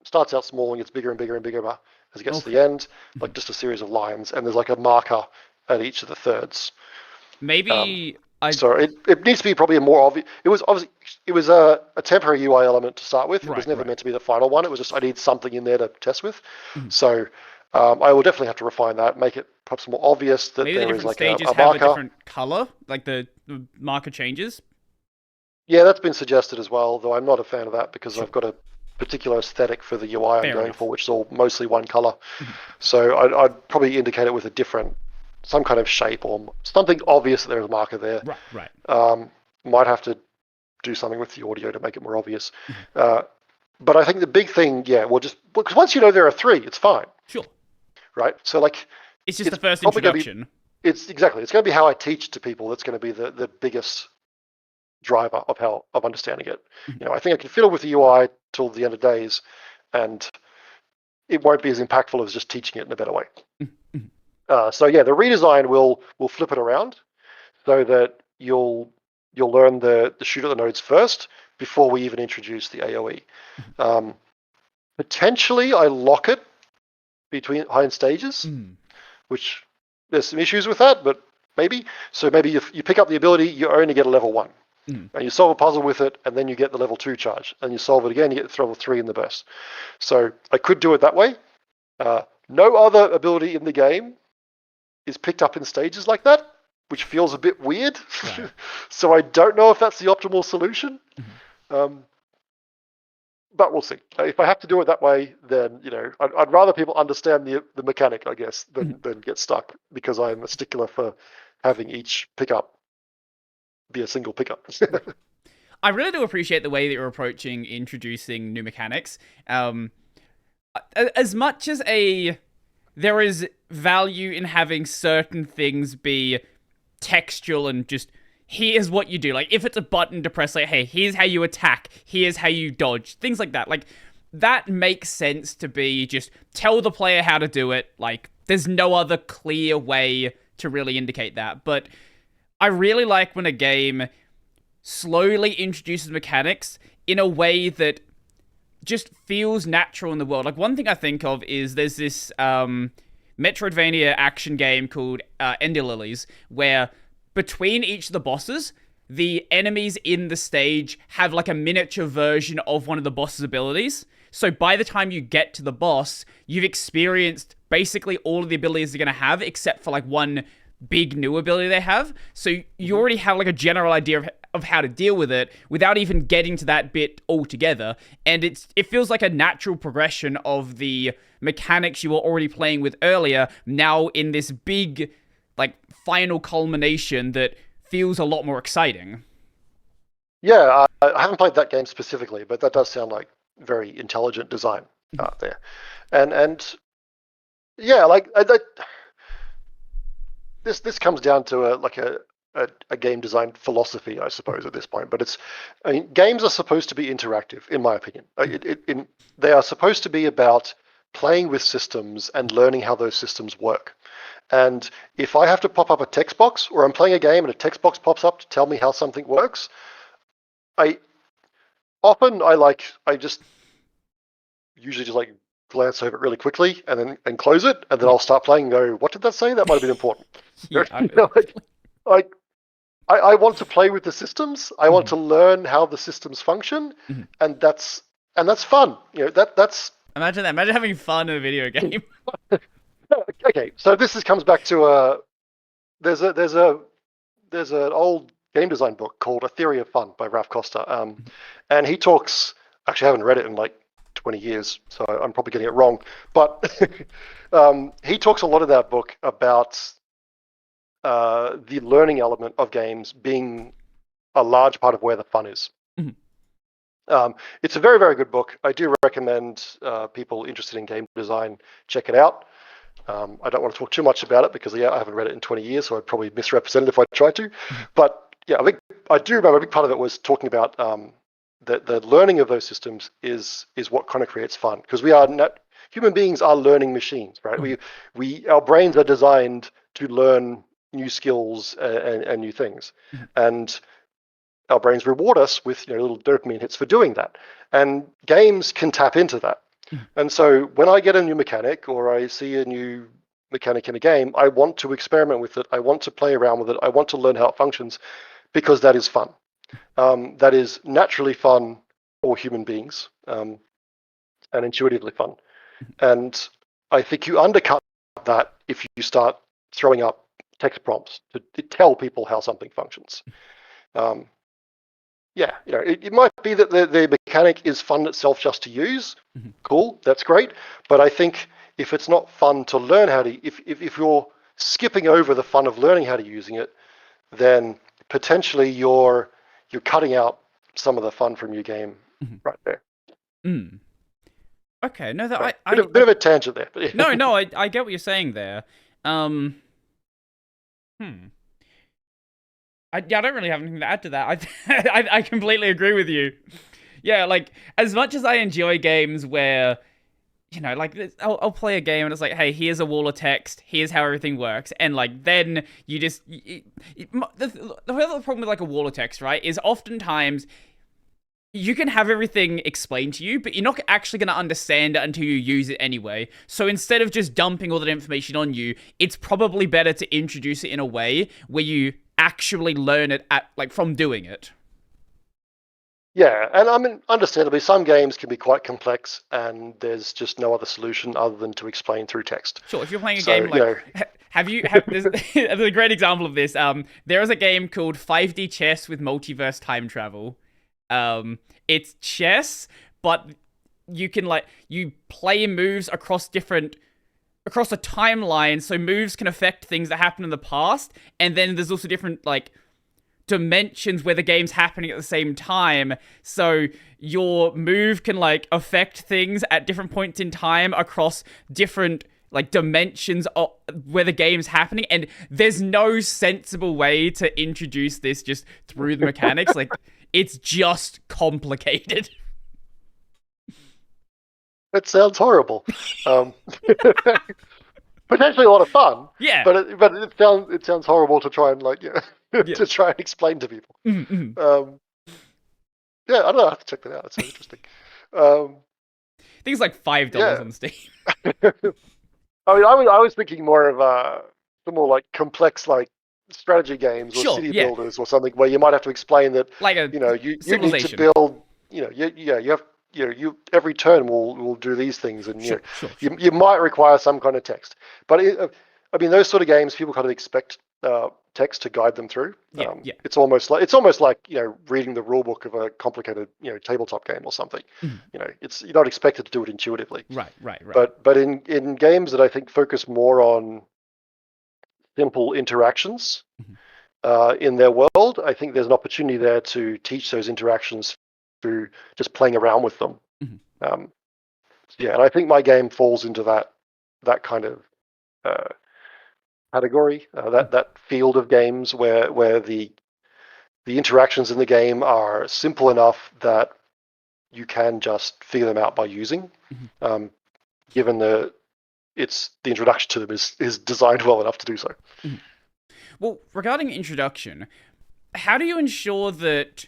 starts out small and gets bigger and bigger and bigger as it gets to the end, like just a series of lines, and there's like a marker at each of the thirds. Maybe So it needs to be probably a more obvious. It was a temporary UI element to start with. It was never meant to be the final one. It was just I need something in there to test with. So I will definitely have to refine that, make it perhaps more obvious that maybe there is like stages a have marker. a different color, like the marker changes. Yeah, that's been suggested as well, though I'm not a fan of that because I've got a particular aesthetic for the UI I'm going for, which is all mostly one color. So I'd probably indicate it with some kind of shape or something obvious that there's a marker there. Right. Might have to do something with the audio to make it more obvious. But I think the big thing, because once you know there are 3, it's fine. Sure. Right? So like... It's just the first introduction. It's going to be how I teach to people that's going to be the biggest driver of understanding it. You know, I think I can fiddle with the UI till the end of days, and it won't be as impactful as just teaching it in a better way. So yeah, the redesign will flip it around so that you'll learn the shoot at the nodes first before we even introduce the AoE. Potentially, I lock it between high end stages, which there's some issues with that, but maybe. So maybe if you pick up the ability, you only get a level 1. And you solve a puzzle with it, and then you get the level 2 charge. And you solve it again, you get the level 3 in the burst. So I could do it that way. No other ability in the game is picked up in stages like that, which feels a bit weird. Right. So I don't know if that's the optimal solution. But we'll see. If I have to do it that way, then I'd rather people understand the mechanic, I guess, than get stuck, because I'm a stickler for having each pickup be a single pickup. I really do appreciate the way that you're approaching introducing new mechanics. As much as there is value in having certain things be textual and just here's what you do. Like if it's a button to press, like hey, here's how you attack, here's how you dodge, things like that. Like that makes sense to be just tell the player how to do it. Like there's no other clear way to really indicate that. But I really like when a game slowly introduces mechanics in a way that just feels natural in the world. Like, one thing I think of is there's this metroidvania action game called Ender Lilies, where between each of the bosses, the enemies in the stage have like a miniature version of one of the boss's abilities. So by the time you get to the boss, you've experienced basically all of the abilities they're going to have, except for like one big new ability they have. So you already have like a general idea of how to deal with it without even getting to that bit altogether. And it feels like a natural progression of the mechanics you were already playing with earlier, now in this big, like, final culmination that feels a lot more exciting. Yeah, I haven't played that game specifically, but that does sound like very intelligent design there. And yeah, like this comes down to a game design philosophy, I suppose, at this point. But I mean, games are supposed to be interactive, in my opinion. They are supposed to be about playing with systems and learning how those systems work. And if I have to pop up a text box, or I'm playing a game and a text box pops up to tell me how something works, I just usually just like glance over it really quickly and close it, and then I'll start playing and go, what did that say? That might have been important. Yeah, I want to play with the systems. I want to learn how the systems function, and that's fun. That's imagine that. Imagine having fun in a video game. okay. So comes back to there's an old game design book called A Theory of Fun by Ralph Costa, and he talks. Actually, I haven't read it in like 20 years, so I'm probably getting it wrong. But he talks a lot in that book about the learning element of games being a large part of where the fun is. It's a very, very good book. I do recommend people interested in game design check it out. I don't want to talk too much about it because I haven't read it in 20 years, so I'd probably misrepresent it if I tried to. But yeah, I do remember a big part of it was talking about the learning of those systems is what kind of creates fun, because human beings are learning machines, right? Our brains are designed to learn new skills and new things, and our brains reward us with little dopamine hits for doing that, and games can tap into that. And so when I get a new mechanic or I see a new mechanic in a game, I want to experiment with it. I want to play around with it. I want to learn how it functions, because that is fun. That is naturally fun for human beings, and intuitively fun. And I think you undercut that if you start throwing up text prompts to tell people how something functions. Yeah, it might be that the mechanic is fun itself just to use. Cool, that's great. But I think if it's not fun to learn how to, if you're skipping over the fun of learning how to using it, then potentially you're cutting out some of the fun from your game right there. Okay, no, bit of a tangent there. But yeah. No, I get what you're saying there. I don't really have anything to add to that. I completely agree with you. Yeah, like, as much as I enjoy games where, like, I'll play a game and it's like, hey, here's a wall of text, here's how everything works, and like, then you just the other problem with like a wall of text, right, is oftentimes you can have everything explained to you, but you're not actually going to understand it until you use it anyway. So instead of just dumping all that information on you, it's probably better to introduce it in a way where you actually learn it from doing it. Yeah, and I mean, understandably, some games can be quite complex, and there's just no other solution other than to explain through text. Sure, if you're playing a game like, there's a great example of this. There is a game called 5D Chess with Multiverse Time Travel. It's chess, but you can you play moves across a timeline, so moves can affect things that happened in the past, and then there's also different dimensions where the game's happening at the same time, so your move can affect things at different points in time across different dimensions where the game's happening, and there's no sensible way to introduce this just through the mechanics. It's just complicated. It sounds horrible. But potentially a lot of fun. Yeah. But it sounds horrible to try and Yeah. to try and explain to people. Mm-hmm. Yeah, I don't know. I have to check that out. It sounds interesting. Um, I think it's like $5 yeah. on Steam. I mean, I was thinking more of some more like complex like strategy games or Sure, city yeah. builders or something where you might have to explain that Like a you need to civilization. build you have you every turn will do these things and Sure, sure, sure. you might require some kind of text. But I mean those sort of games people kind of expect text to guide them through. Yeah, yeah. It's almost like reading the rule book of a complicated tabletop game or something. Mhm. It's you're not expected to do it intuitively. Right, right, right. But in games that I think focus more on simple interactions Mhm. in their world, I think there's an opportunity there to teach those interactions through just playing around with them. Mhm. Yeah, and I think my game falls into that kind of category, that field of games where the interactions in the game are simple enough that you can just figure them out by using, Mhm. given the introduction to them is designed well enough to do so. Mhm. Well, regarding introduction, how do you ensure that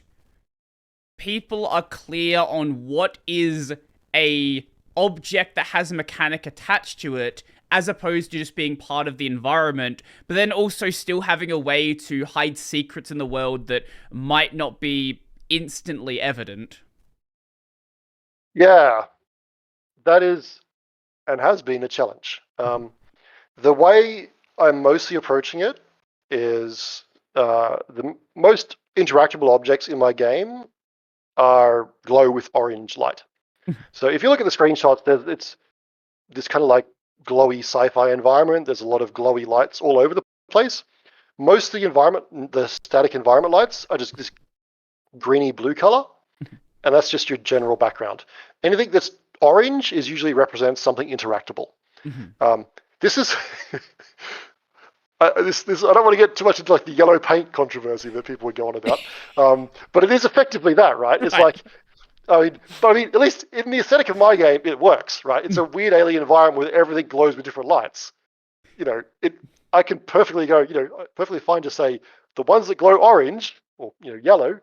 people are clear on what is a object that has a mechanic attached to it as opposed to just being part of the environment, but then also still having a way to hide secrets in the world that might not be instantly evident? Yeah, that is and has been a challenge. The way I'm mostly approaching it is the most interactable objects in my game are glow with orange light. So if you look at the screenshots, it's this kind of like glowy sci-fi environment. There's a lot of glowy lights all over the place. Most of the environment, the static environment lights, are just this greeny blue color, and that's just your general background. Anything that's orange is usually represents something interactable. This is this I don't want to get too much into like the yellow paint controversy that people would go on about, but it is effectively that, right? It's Right. like I mean, at least in the aesthetic of my game, it works, right? It's a weird alien environment where everything glows with different lights. I can perfectly perfectly fine to say the ones that glow orange or yellow,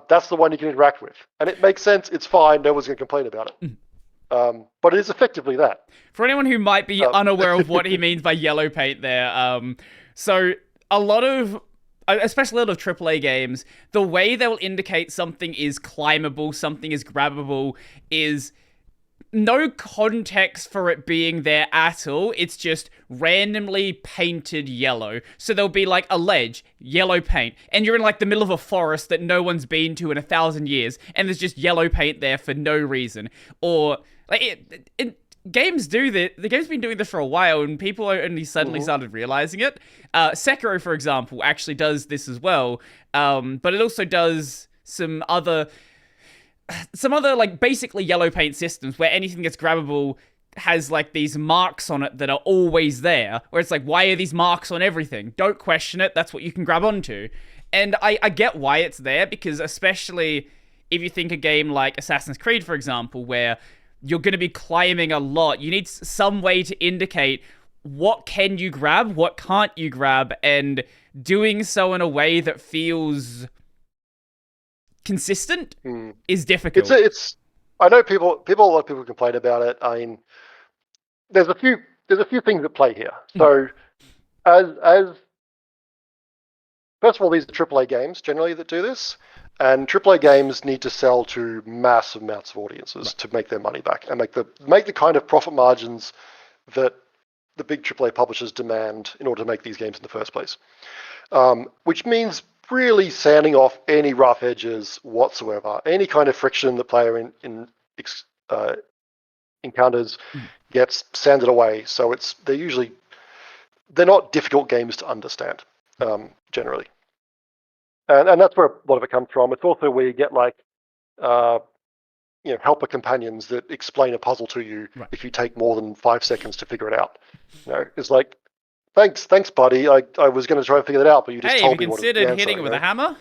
that's the one you can interact with, and it makes sense. It's fine. No one's going to complain about it. But it is effectively that. For anyone who might be unaware of what he means by yellow paint there, so a lot of, especially a lot of AAA games, the way they'll indicate something is climbable, something is grabbable, is no context for it being there at all. It's just randomly painted yellow. So there'll be like a ledge, yellow paint, and you're in like the middle of a forest that no one's been to in 1,000 years, and there's just yellow paint there for no reason. Or like games do that. The game's been doing this for a while, and people only suddenly started realizing it. Sekiro, for example, actually does this as well, but it also does some other like basically yellow paint systems where anything that's grabbable has like these marks on it that are always there, where it's like, why are these marks on everything? Don't question it, that's what you can grab onto. And I get why it's there, because especially if you think a game like Assassin's Creed, for example, where you're going to be climbing a lot, you need some way to indicate what can you grab, what can't you grab, and doing so in a way that feels consistent is difficult. I know a lot of people complain about it. I mean, there's a few things at play here. So as first of all, these are AAA games generally that do this, and AAA games need to sell to massive amounts of audiences to make their money back and make the kind of profit margins that the big AAA publishers demand in order to make these games in the first place. Which means really sanding off any rough edges whatsoever. Any kind of friction the player encounters gets sanded away. So they're not difficult games to understand generally, and that's where a lot of it comes from. It's also where you get like helper companions that explain a puzzle to you if you take more than 5 seconds to figure it out. It's like, Thanks, buddy. I was going to try and figure that out, but you just told me what it was. Hey, have you considered hitting it with a hammer?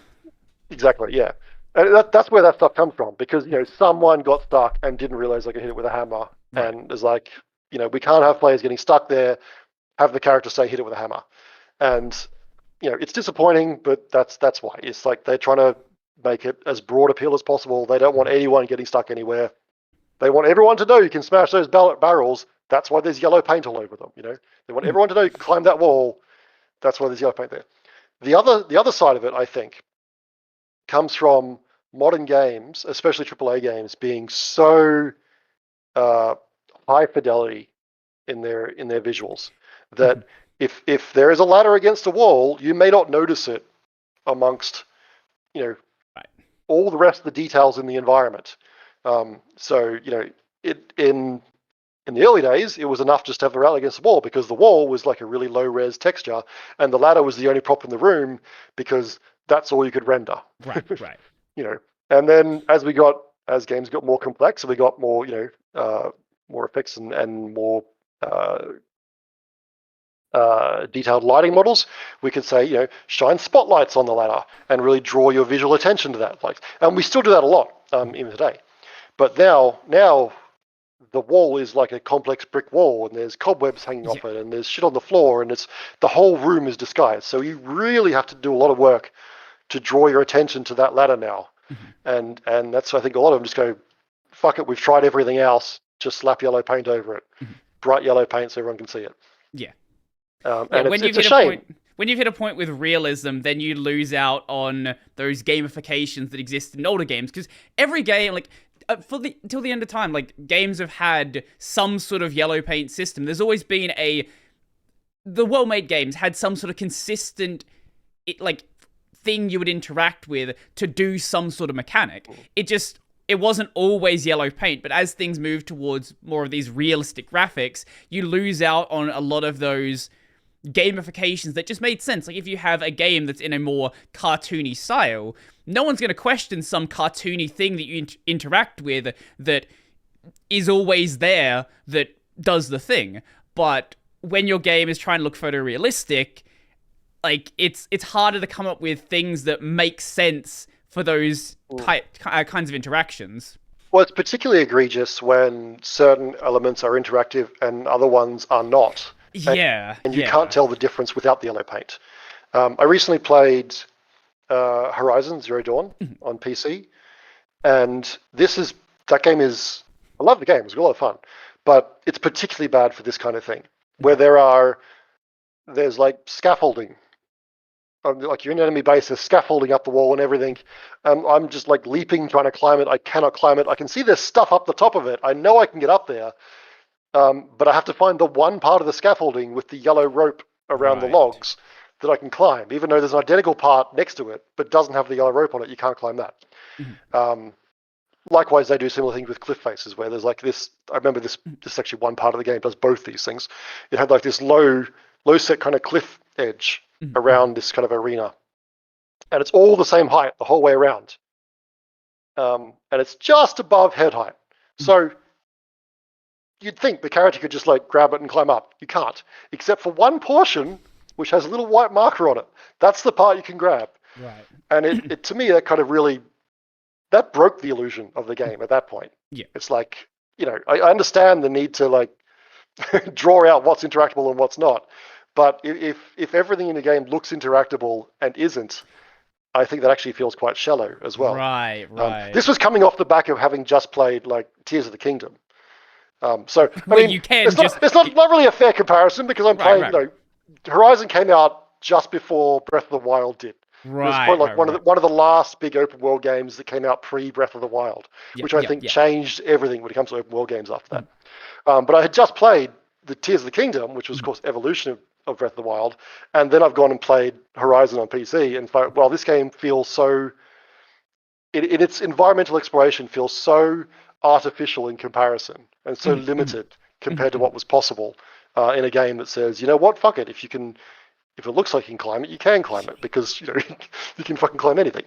Exactly, yeah. And that's where that stuff comes from, because someone got stuck and didn't realize they could hit it with a hammer, and is like, we can't have players getting stuck there, have the character say hit it with a hammer. And it's disappointing, but that's why. It's like they're trying to make it as broad appeal as possible. They don't want anyone getting stuck anywhere. They want everyone to know you can smash those barrels. That's why there's yellow paint all over them. They want everyone to know you can climb that wall. That's why there's yellow paint there. The other side of it, I think, comes from modern games, especially AAA games, being so high fidelity in their visuals that if there is a ladder against a wall, you may not notice it amongst all the rest of the details in the environment. So in the early days, it was enough just to have the rail against the wall because the wall was like a really low res texture, and the ladder was the only prop in the room because that's all you could render. Right. And then as games got more complex, and we got more more effects and more detailed lighting models, we could say shine spotlights on the ladder and really draw your visual attention to that. And we still do that a lot even today. But now the wall is like a complex brick wall, and there's cobwebs hanging off it, and there's shit on the floor, and the whole room is disguised. So you really have to do a lot of work to draw your attention to that ladder now. And that's, I think, a lot of them just go, fuck it, we've tried everything else, just slap yellow paint over it. Bright yellow paint so everyone can see it. And it's a shame. When you've hit a point with realism, then you lose out on those gamifications that exist in older games, because every game, till the end of time, games have had some sort of yellow paint system. There's always been the well-made games had some sort of consistent, thing you would interact with to do some sort of mechanic. It wasn't always yellow paint, but as things move towards more of these realistic graphics, you lose out on a lot of those gamifications that just made sense. Like if you have a game that's in a more cartoony style, no one's going to question some cartoony thing that you interact with that is always there that does the thing. But when your game is trying to look photorealistic, it's harder to come up with things that make sense for those kinds of interactions. Well, it's particularly egregious when certain elements are interactive and other ones are not. And you can't tell the difference without the yellow paint. I recently played Horizon Zero Dawn on PC, and that game is, I love the game, it was a lot of fun, but it's particularly bad for this kind of thing, where there's scaffolding. You're in an enemy base, there's scaffolding up the wall and everything. I'm just leaping, trying to climb it. I cannot climb it. I can see there's stuff up the top of it. I know I can get up there, but I have to find the one part of the scaffolding with the yellow rope around the logs that I can climb, even though there's an identical part next to it, but doesn't have the yellow rope on it. You can't climb that. Likewise, they do similar things with cliff faces, where there's this. I remember this is actually one part of the game does both these things. It had this low set kind of cliff edge around this kind of arena, and it's all the same height the whole way around, and it's just above head height. So you'd think the character could just grab it and climb up. You can't, except for one portion which has a little white marker on it. That's the part you can grab. Right. And it to me, that kind of really, that broke the illusion of the game at that point. Yeah. It's I understand the need to draw out what's interactable and what's not. But if everything in the game looks interactable and isn't, I think that actually feels quite shallow as well. Right. This was coming off the back of having just played Tears of the Kingdom. So I mean, it's not really a fair comparison because I'm playing. Horizon came out just before Breath of the Wild did. Right. It was probably one of the last big open world games that came out pre Breath of the Wild, which I think changed everything when it comes to open world games after that. But I had just played the Tears of the Kingdom, which was of course evolution of Breath of the Wild, and then I've gone and played Horizon on PC, and thought, well, this game feels so, in its environmental exploration, feels so artificial in comparison, and so limited compared to what was possible in a game that says, you know what, fuck it, if it looks like you can climb it, you can climb it, because you can fucking climb anything.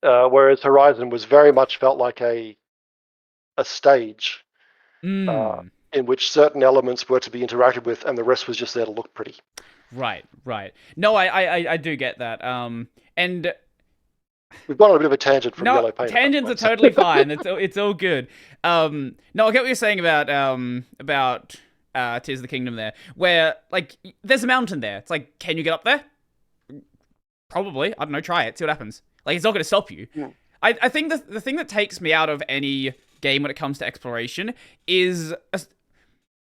Whereas Horizon was very much felt like a stage. In which certain elements were to be interacted with, and the rest was just there to look pretty. Right. No, I do get that. And we've gone on a bit of a tangent from yellow paint. Tangents are totally fine. It's all good. No, I get what you're saying about Tears of the Kingdom there, where like there's a mountain there. It's like, can you get up there? Probably. I don't know. Try it. See what happens. Like, it's not going to stop you. Yeah. I think the thing that takes me out of any game when it comes to exploration is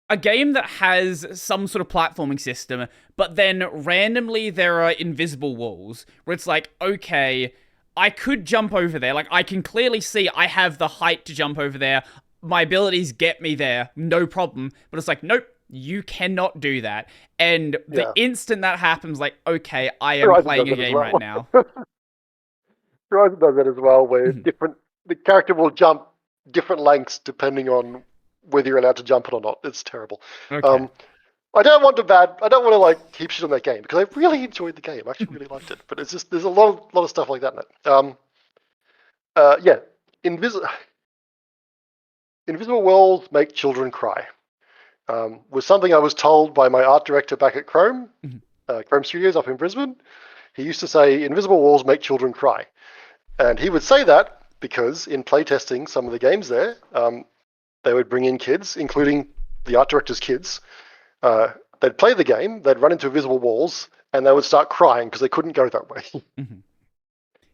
a game that has some sort of platforming system, but then randomly there are invisible walls where it's like, okay, I could jump over there. Like, I can clearly see I have the height to jump over there. My abilities get me there, no problem. But it's like, nope, you cannot do that. And the instant that happens, like, okay, I am Horizon playing does a that as game well. right now. Horizon does that as well, where the character will jump different lengths depending on whether you're allowed to jump it or not. It's terrible. Okay. I don't want to like keep shit on that game because I really enjoyed the game. I actually really liked it, but it's just there's a lot of stuff like that in it. Yeah, invisible worlds make children cry. Was something I was told by my art director back at Chrome, Chrome Studios up in Brisbane. He used to say, invisible walls make children cry. And he would say that because in playtesting some of the games there, they would bring in kids, including the art director's kids. They'd play the game, they'd run into invisible walls, and they would start crying because they couldn't go that way.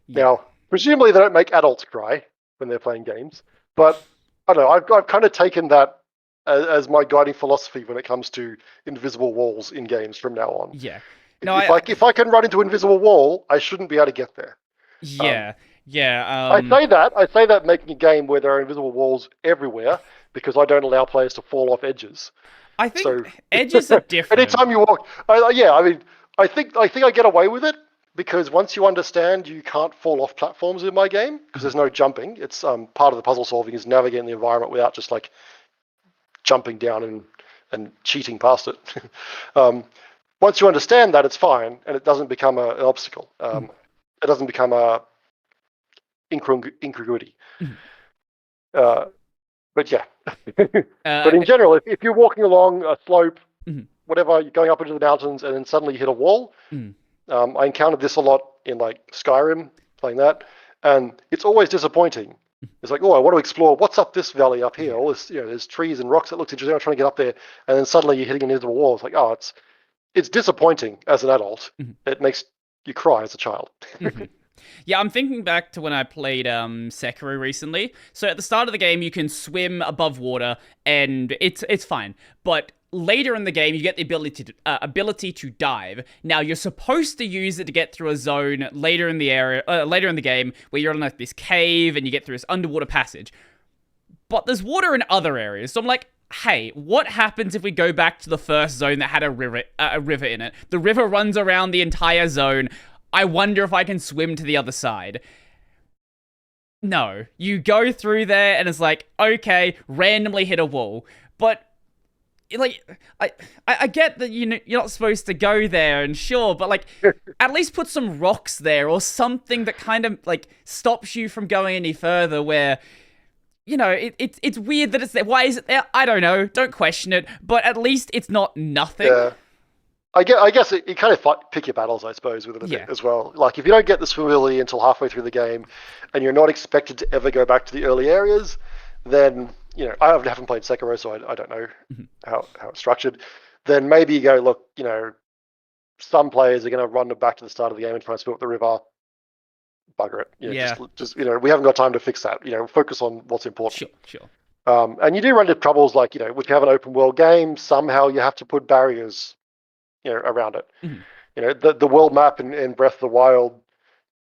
Now, presumably they don't make adults cry when they're playing games, but I don't know, I've kind of taken that as my guiding philosophy when it comes to invisible walls in games from now on. Yeah. No, if I can run into an invisible wall, I shouldn't be able to get there. Yeah. I say that making a game where there are invisible walls everywhere because I don't allow players to fall off edges. I think edges are different. Anytime you walk, I think I get away with it because once you understand you can't fall off platforms in my game because there's no jumping. It's part of the puzzle solving is navigating the environment without just like jumping down and cheating past it. Once you understand that, it's fine, and it doesn't become an obstacle. It doesn't become a incongruity. But yeah. But in general, if you're walking along a slope, whatever, you're going up into the mountains, and then suddenly you hit a wall. I encountered this a lot in like Skyrim, playing that, and it's always disappointing. It's like, oh, I want to explore what's up this valley up here. All this, there's trees and rocks that looks interesting. I'm trying to get up there, and then suddenly you're hitting an invisible wall. It's like, oh, it's disappointing as an adult. It makes you cry as a child. Yeah, I'm thinking back to when I played Sekiro recently. So at the start of the game, you can swim above water, and it's fine. But later in the game, you get the ability to dive. Now, you're supposed to use it to get through a zone later in the game, where you're in like this cave and you get through this underwater passage. But there's water in other areas, so I'm like, hey, what happens if we go back to the first zone that had a river in it? The river runs around the entire zone. I wonder if I can swim to the other side. No. You go through there and it's like, okay, randomly hit a wall. But, like, I get that you're not supposed to go there, and sure, but, like, at least put some rocks there or something that kind of, like, stops you from going any further where... it's weird that it's there. Why is it there? I don't know. Don't question it. But at least it's not nothing. Yeah. I guess you kind of pick your battles, I suppose, with it a bit as well. Like, if you don't get this familiarity until halfway through the game, and you're not expected to ever go back to the early areas, then, I haven't played Sekiro, so I don't know how it's structured. Then maybe you go, look, some players are going to run back to the start of the game and try and swim up the river. Bugger it. Just we haven't got time to fix that. Focus on what's important. Sure. And you do run into troubles like, if you have an open world game, somehow you have to put barriers, around it. The world map in Breath of the Wild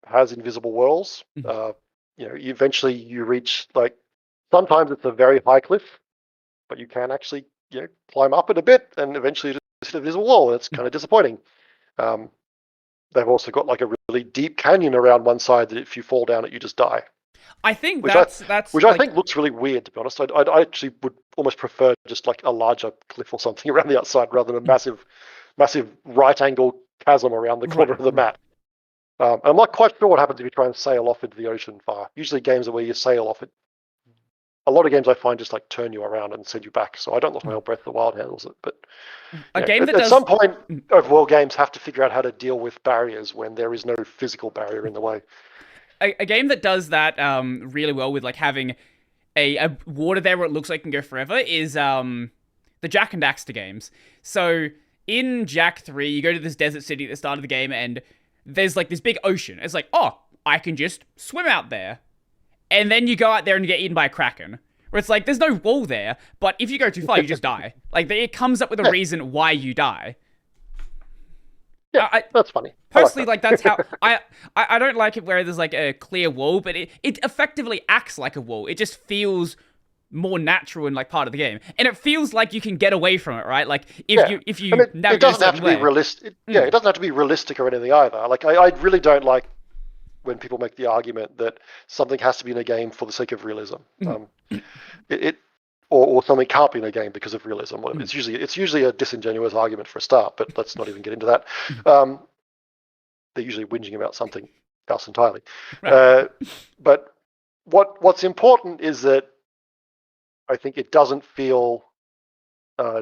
has invisible walls. Eventually you reach like, sometimes it's a very high cliff, but you can actually, climb up it a bit and eventually just hit a invisible wall. It's kind of disappointing. They've also got like a really deep canyon around one side that if you fall down it, you just die. I think which that's I think looks really weird, to be honest. I actually would almost prefer just like a larger cliff or something around the outside rather than a massive right angle chasm around the corner of the map. I'm not quite sure what happens if you try and sail off into the ocean far. Usually games are where you sail off it. A lot of games I find just like turn you around and send you back. So I don't know how Breath of the Wild handles it, but at some point, overworld games have to figure out how to deal with barriers when there is no physical barrier in the way. A game that does that really well with like having a water there where it looks like it can go forever is the Jak and Daxter games. So in Jak 3, you go to this desert city at the start of the game, and there's like this big ocean. It's like, oh, I can just swim out there. And then you go out there and get eaten by a kraken. Where it's like, there's no wall there, but if you go too far, you just die. Like, it comes up with a reason why you die. Yeah, that's funny. Personally, like that's how I don't like it where there's like a clear wall, but it effectively acts like a wall. It just feels more natural and like part of the game, and it feels like you can get away from it, right? Like if you navigate it doesn't have to be realistic. Yeah, it doesn't have to be realistic or anything either. Like I really don't like when people make the argument that something has to be in a game for the sake of realism. Or something can't be in a game because of realism. It's usually a disingenuous argument for a start, but let's not even get into that. They're usually whinging about something else entirely. Right. But what's important is that I think it doesn't feel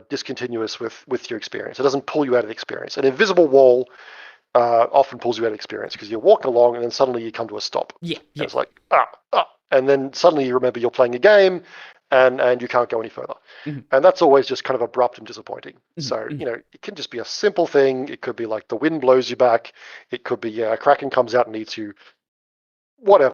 discontinuous with your experience. It doesn't pull you out of the experience. An invisible wall often pulls you out of the experience because you're walking along and then suddenly you come to a stop. Yeah. It's like, and then suddenly you remember you're playing a game and you can't go any further. And that's always just kind of abrupt and disappointing. So, it can just be a simple thing. It could be like the wind blows you back. It could be a kraken comes out and eats you. Whatever.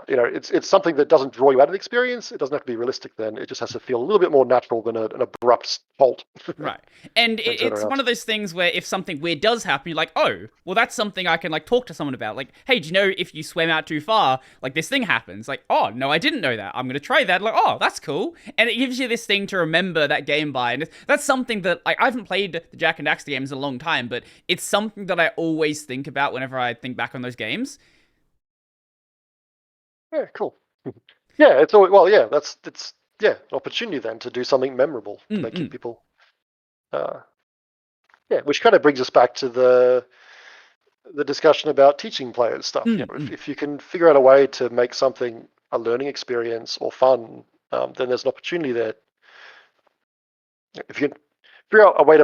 It's something that doesn't draw you out of the experience. It doesn't have to be realistic then. It just has to feel a little bit more natural than an abrupt halt. Right. And it's one of those things where if something weird does happen, you're like, oh, well, that's something I can like talk to someone about. Like, hey, do you know if you swim out too far, like this thing happens? Like, oh, no, I didn't know that. I'm going to try that. Like, oh, that's cool. And it gives you this thing to remember that game by. And that's something that like I haven't played the Jak and Daxter games in a long time, but it's something that I always think about whenever I think back on those games. Yeah, cool. Yeah, it's always, well, yeah, it's an opportunity then to do something memorable to make people. Which kind of brings us back to the discussion about teaching players stuff. If you can figure out a way to make something a learning experience or fun, then there's an opportunity there. If you can figure out a way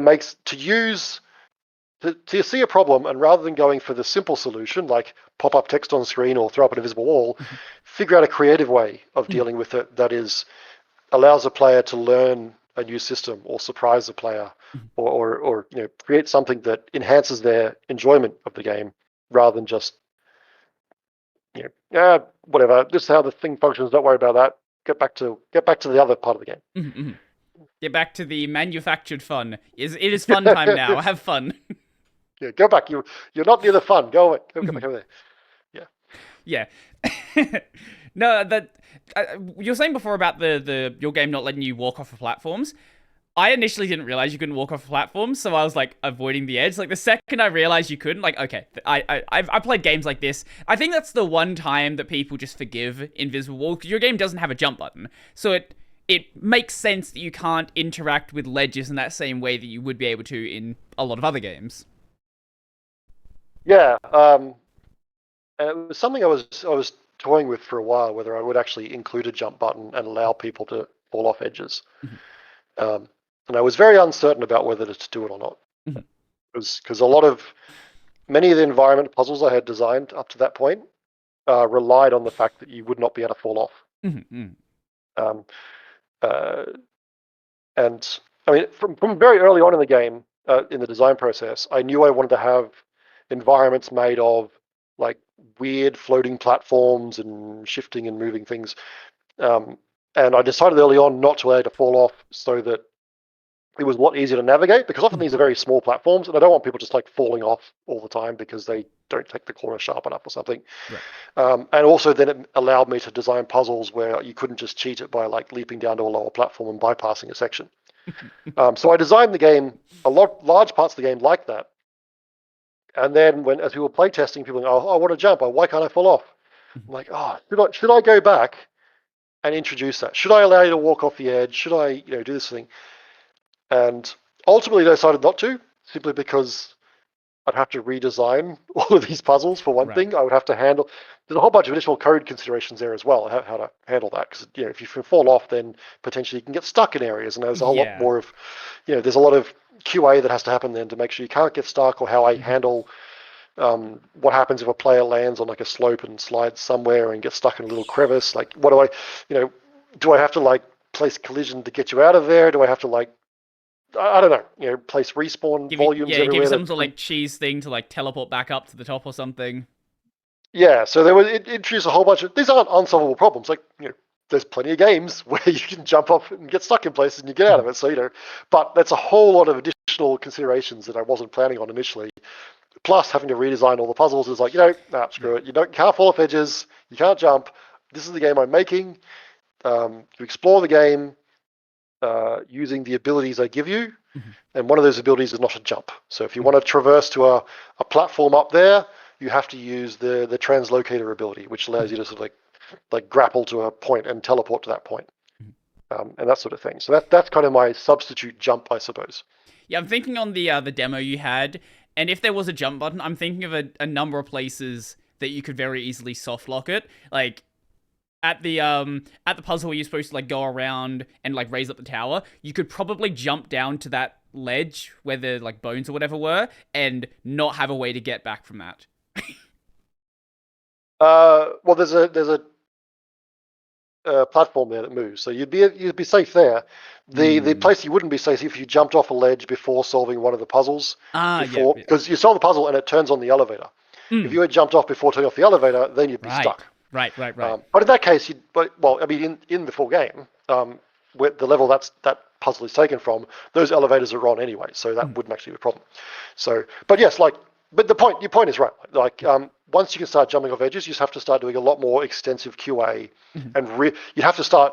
to see a problem, and rather than going for the simple solution, like pop up text on screen or throw up an invisible wall, figure out a creative way of dealing with it that allows a player to learn a new system or surprise the player or create something that enhances their enjoyment of the game rather than just, whatever, this is how the thing functions, don't worry about that. Get back to the other part of the game. Get back to the manufactured fun. It is fun time now. Have fun. Yeah, go back. You're not near the fun. Go away. Go back over there. Yeah. No, you were saying before about your game not letting you walk off of platforms. I initially didn't realize you couldn't walk off of platforms, so I was like avoiding the edge. Like the second I realized you couldn't, like okay, I played games like this. I think that's the one time that people just forgive invisible wall because your game doesn't have a jump button, so it makes sense that you can't interact with ledges in that same way that you would be able to in a lot of other games. Yeah, and it was something I was toying with for a while, whether I would actually include a jump button and allow people to fall off edges. And I was very uncertain about whether to do it or not. Because many of the environment puzzles I had designed up to that point relied on the fact that you would not be able to fall off. And I mean, from very early on in the game, in the design process, I knew I wanted to have environments made of like weird floating platforms and shifting and moving things. And I decided early on not to allow it to fall off so that it was a lot easier to navigate, because often these are very small platforms and I don't want people just like falling off all the time because they don't take the corner sharp enough or something. Right. And also then it allowed me to design puzzles where you couldn't just cheat it by like leaping down to a lower platform and bypassing a section. So I designed the game, large parts of the game like that. And then as we were playtesting, people go, oh, I want to jump. Why can't I fall off? I'm like, should I go back and introduce that? Should I allow you to walk off the edge? Should I, do this thing? And ultimately, I decided not to, simply because I'd have to redesign all of these puzzles for one thing. I would have to handle. There's a whole bunch of additional code considerations there as well, how to handle that. Because if you fall off, then potentially you can get stuck in areas, and there's a whole lot more of, there's a lot of QA that has to happen then to make sure you can't get stuck, or how I handle what happens if a player lands on like a slope and slides somewhere and gets stuck in a little crevice. Like, what do I have to like place collision to get you out of there? Do I have to like I don't know, place respawn volumes Give you everywhere. some sort of like cheese thing to like teleport back up to the top or something. Yeah, so it introduced a whole bunch of these aren't unsolvable problems. Like there's plenty of games where you can jump off and get stuck in places and you get out of it. So but that's a whole lot of additional considerations that I wasn't planning on initially. Plus, having to redesign all the puzzles is like nah, screw it. You can't fall off edges. You can't jump. This is the game I'm making. To explore the game using the abilities I give you, and one of those abilities is not to jump. So if you want to traverse to a platform up there, you have to use the translocator ability, which allows you to sort of like grapple to a point and teleport to that point, and that sort of thing. So that's kind of my substitute jump, I suppose. Yeah, I'm thinking on the demo you had, and if there was a jump button, I'm thinking of a number of places that you could very easily soft lock it. Like at the puzzle where you're supposed to like go around and like raise up the tower, you could probably jump down to that ledge where the like bones or whatever were, and not have a way to get back from that. Well, there's a platform there that moves, so you'd be safe there. The place you wouldn't be safe if you jumped off a ledge before solving one of the puzzles. Yeah. Because you solve the puzzle and it turns on the elevator. If you had jumped off before turning off the elevator, then you'd be stuck. Right. But in that case, in the full game, where the level that puzzle is taken from, those elevators are on anyway, so that wouldn't actually be a problem. So, but yes, but your point is right. Once you can start jumping off edges, you just have to start doing a lot more extensive QA, and you have to start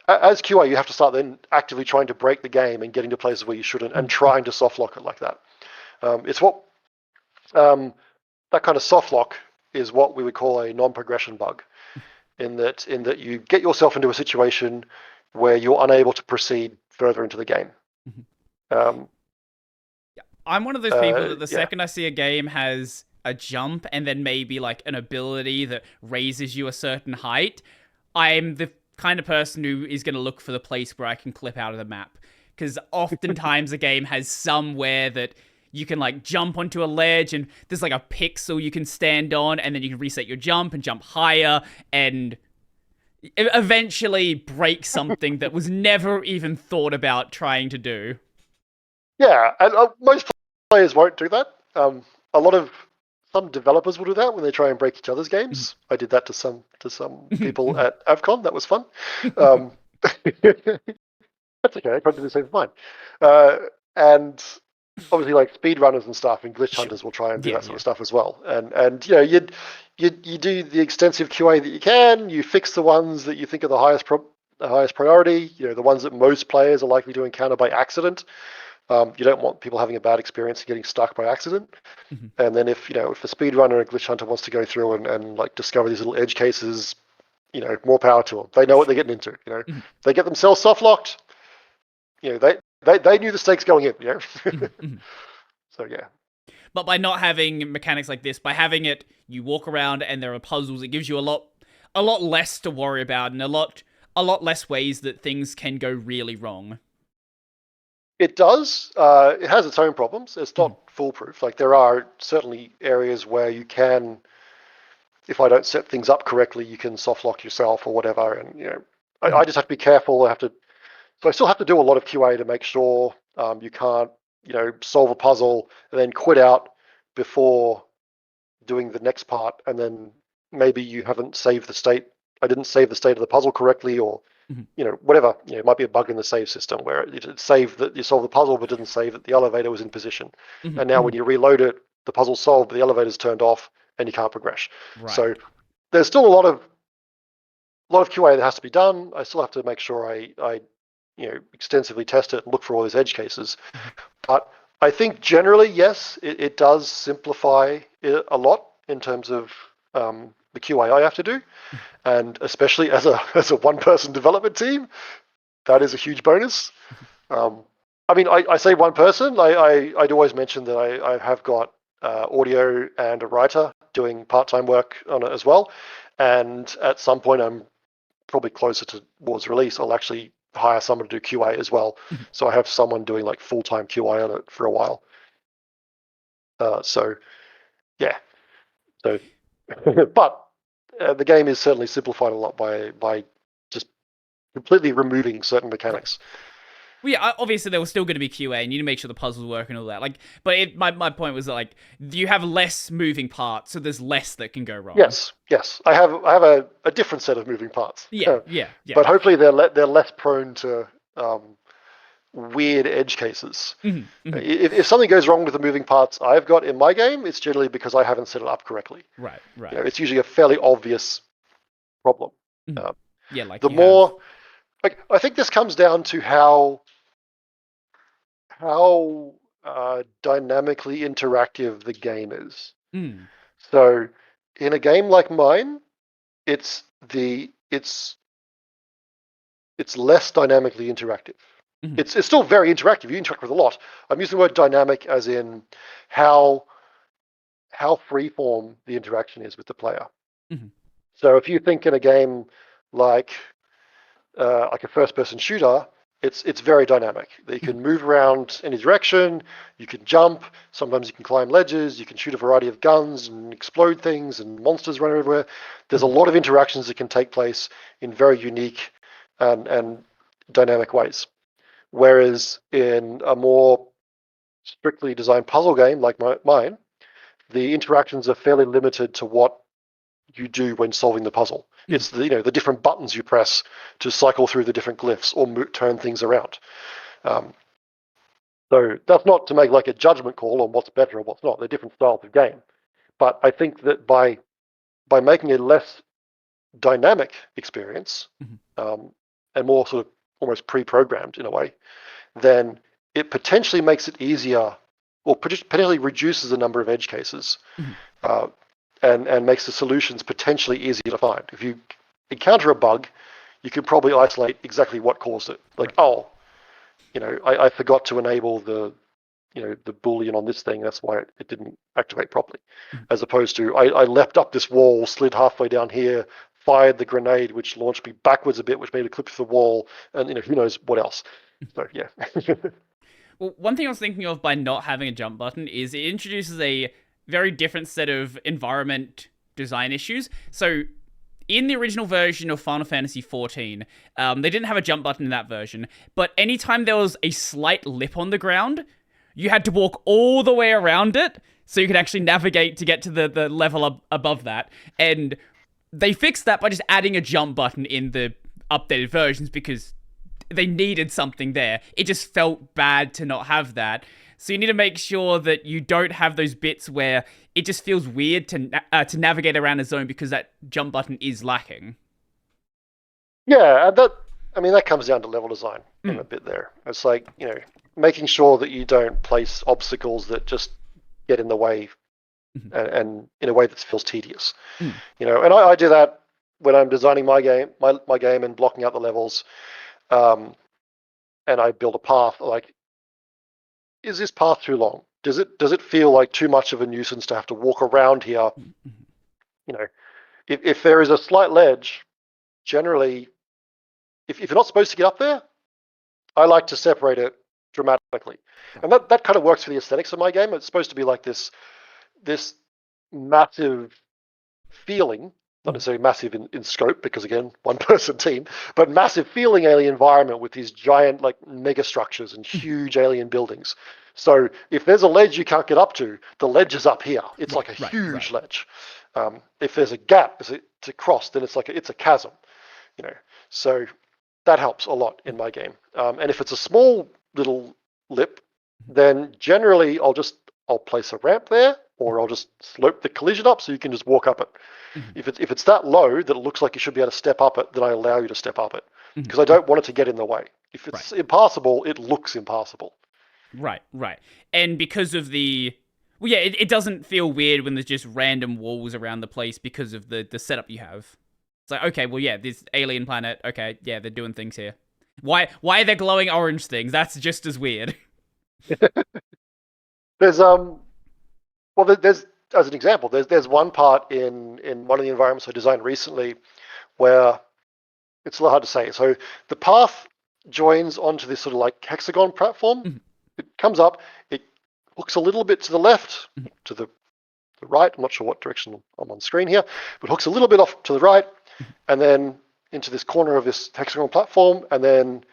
as QA. You have to start then actively trying to break the game and getting to places where you shouldn't, and trying to soft lock it like that. It's what that kind of soft lock is what we would call a non-progression bug, in that you get yourself into a situation where you're unable to proceed further into the game. I'm one of those people that the second I see a game has a jump and then maybe like an ability that raises you a certain height, I'm the kind of person who is going to look for the place where I can clip out of the map. Because oftentimes a game has somewhere that you can like jump onto a ledge and there's like a pixel you can stand on, and then you can reset your jump and jump higher and eventually break something that was never even thought about trying to do. Yeah, and most players won't do that. Some developers will do that when they try and break each other's games. I did that to some people at Avcon. That was fun. That's okay. I tried to do the same for mine. And obviously, like speedrunners and stuff and glitch hunters will try and do that sort of stuff as well. And you do the extensive QA that you can. You fix the ones that you think are the highest priority. The ones that most players are likely to encounter by accident. You don't want people having a bad experience and getting stuck by accident. And then if a speedrunner or a glitch hunter wants to go through and like discover these little edge cases, more power to them. They know what they're getting into. They get themselves soft locked. They knew the stakes going in. So yeah. But by not having mechanics like this, by having it, you walk around and there are puzzles. It gives you a lot less to worry about, and a lot less ways that things can go really wrong. It does. It has its own problems. It's not foolproof. Like there are certainly areas where you can, if I don't set things up correctly, you can soft lock yourself or whatever. And I just have to be careful. So I still have to do a lot of QA to make sure you can't, solve a puzzle and then quit out before doing the next part, and then maybe you haven't saved the state. I didn't save the state of the puzzle correctly, or whatever. It might be a bug in the save system where it saved that you solved the puzzle but didn't save that the elevator was in position. And now when you reload it, the puzzle's solved, but the elevator's turned off and you can't progress. Right. So there's still a lot of QA that has to be done. I still have to make sure I extensively test it and look for all these edge cases. But I think generally, yes, it does simplify it a lot in terms of the QA I have to do. And especially as a one-person development team, that is a huge bonus. I say one person. I'd always mention that I have got audio and a writer doing part-time work on it as well. And at some point, I'm probably closer towards release, I'll actually hire someone to do QA as well. So I have someone doing like full-time QA on it for a while. So yeah. So, but the game is certainly simplified a lot by just completely removing certain mechanics. Well, yeah, obviously there was still going to be QA, and you need to make sure the puzzles work and all that. Like, but my point was that, like, you have less moving parts, so there's less that can go wrong. Yes, yes. I have a different set of moving parts. Yeah, yeah, yeah. But hopefully they're less prone to weird edge cases. If something goes wrong with the moving parts I've got in my game, it's generally because I haven't set it up correctly. Right, right. It's usually a fairly obvious problem. Yeah, like the more, like, I think this comes down to how dynamically interactive the game is. So, in a game like mine, it's less dynamically interactive. It's still very interactive. You interact with a lot. I'm using the word dynamic as in how freeform the interaction is with the player. So if you think in a game like a first-person shooter, it's very dynamic. You can move around any direction. You can jump. Sometimes you can climb ledges. You can shoot a variety of guns and explode things, and monsters run everywhere. There's a lot of interactions that can take place in very unique and dynamic ways. Whereas in a more strictly designed puzzle game like mine, the interactions are fairly limited to what you do when solving the puzzle. It's the different buttons you press to cycle through the different glyphs or turn things around. So that's not to make like a judgment call on what's better or what's not. They're different styles of game. But I think that by making a less dynamic experience and more sort of almost pre-programmed in a way, then it potentially makes it easier, or potentially reduces the number of edge cases, and makes the solutions potentially easier to find. If you encounter a bug, you can probably isolate exactly what caused it. Like, I forgot to enable the Boolean on this thing. That's why it didn't activate properly. As opposed to, I leapt up this wall, slid halfway down here, fired the grenade, which launched me backwards a bit, which made a clip to the wall, and who knows what else. So yeah. Well, one thing I was thinking of by not having a jump button is it introduces a very different set of environment design issues. So in the original version of Final Fantasy XIV, they didn't have a jump button in that version, but anytime there was a slight lip on the ground, you had to walk all the way around it so you could actually navigate to get to the level above that. And they fixed that by just adding a jump button in the updated versions because they needed something there. It just felt bad to not have that. So you need to make sure that you don't have those bits where it just feels weird to navigate around a zone because that jump button is lacking. Yeah, and that comes down to level design in a bit there. It's like, making sure that you don't place obstacles that just get in the way and in a way that feels tedious. And I do that when I'm designing my game and blocking out the levels. And I build a path. Like, is this path too long? Does it feel like too much of a nuisance to have to walk around here? If there is a slight ledge, generally, if you're not supposed to get up there, I like to separate it dramatically, and that kind of works for the aesthetics of my game. It's supposed to be like this massive feeling. Not necessarily massive in scope, because again, one-person team, but massive feeling alien environment with these giant like mega structures and huge alien buildings. So if there's a ledge you can't get up to, the ledge is up here. It's like a huge ledge. If there's a gap to cross, then it's a chasm. So that helps a lot in my game. And if it's a small little lip, then generally I'll place a ramp there, or I'll just slope the collision up so you can just walk up it. If it's that low that it looks like you should be able to step up it, then I allow you to step up it, because I don't want it to get in the way. If it's impassable, it looks impassable. Right. And because of it doesn't feel weird when there's just random walls around the place because of the setup you have. It's like, okay, well, yeah, this alien planet, okay, yeah, they're doing things here. Why are there glowing orange things? That's just as weird. There's as an example, there's one part in one of the environments I designed recently where it's a little hard to say. So the path joins onto this sort of like hexagon platform. It comes up, it hooks a little bit to the left, to the right. I'm not sure what direction I'm on screen here, but hooks a little bit off to the right, and then into this corner of this hexagon platform, and then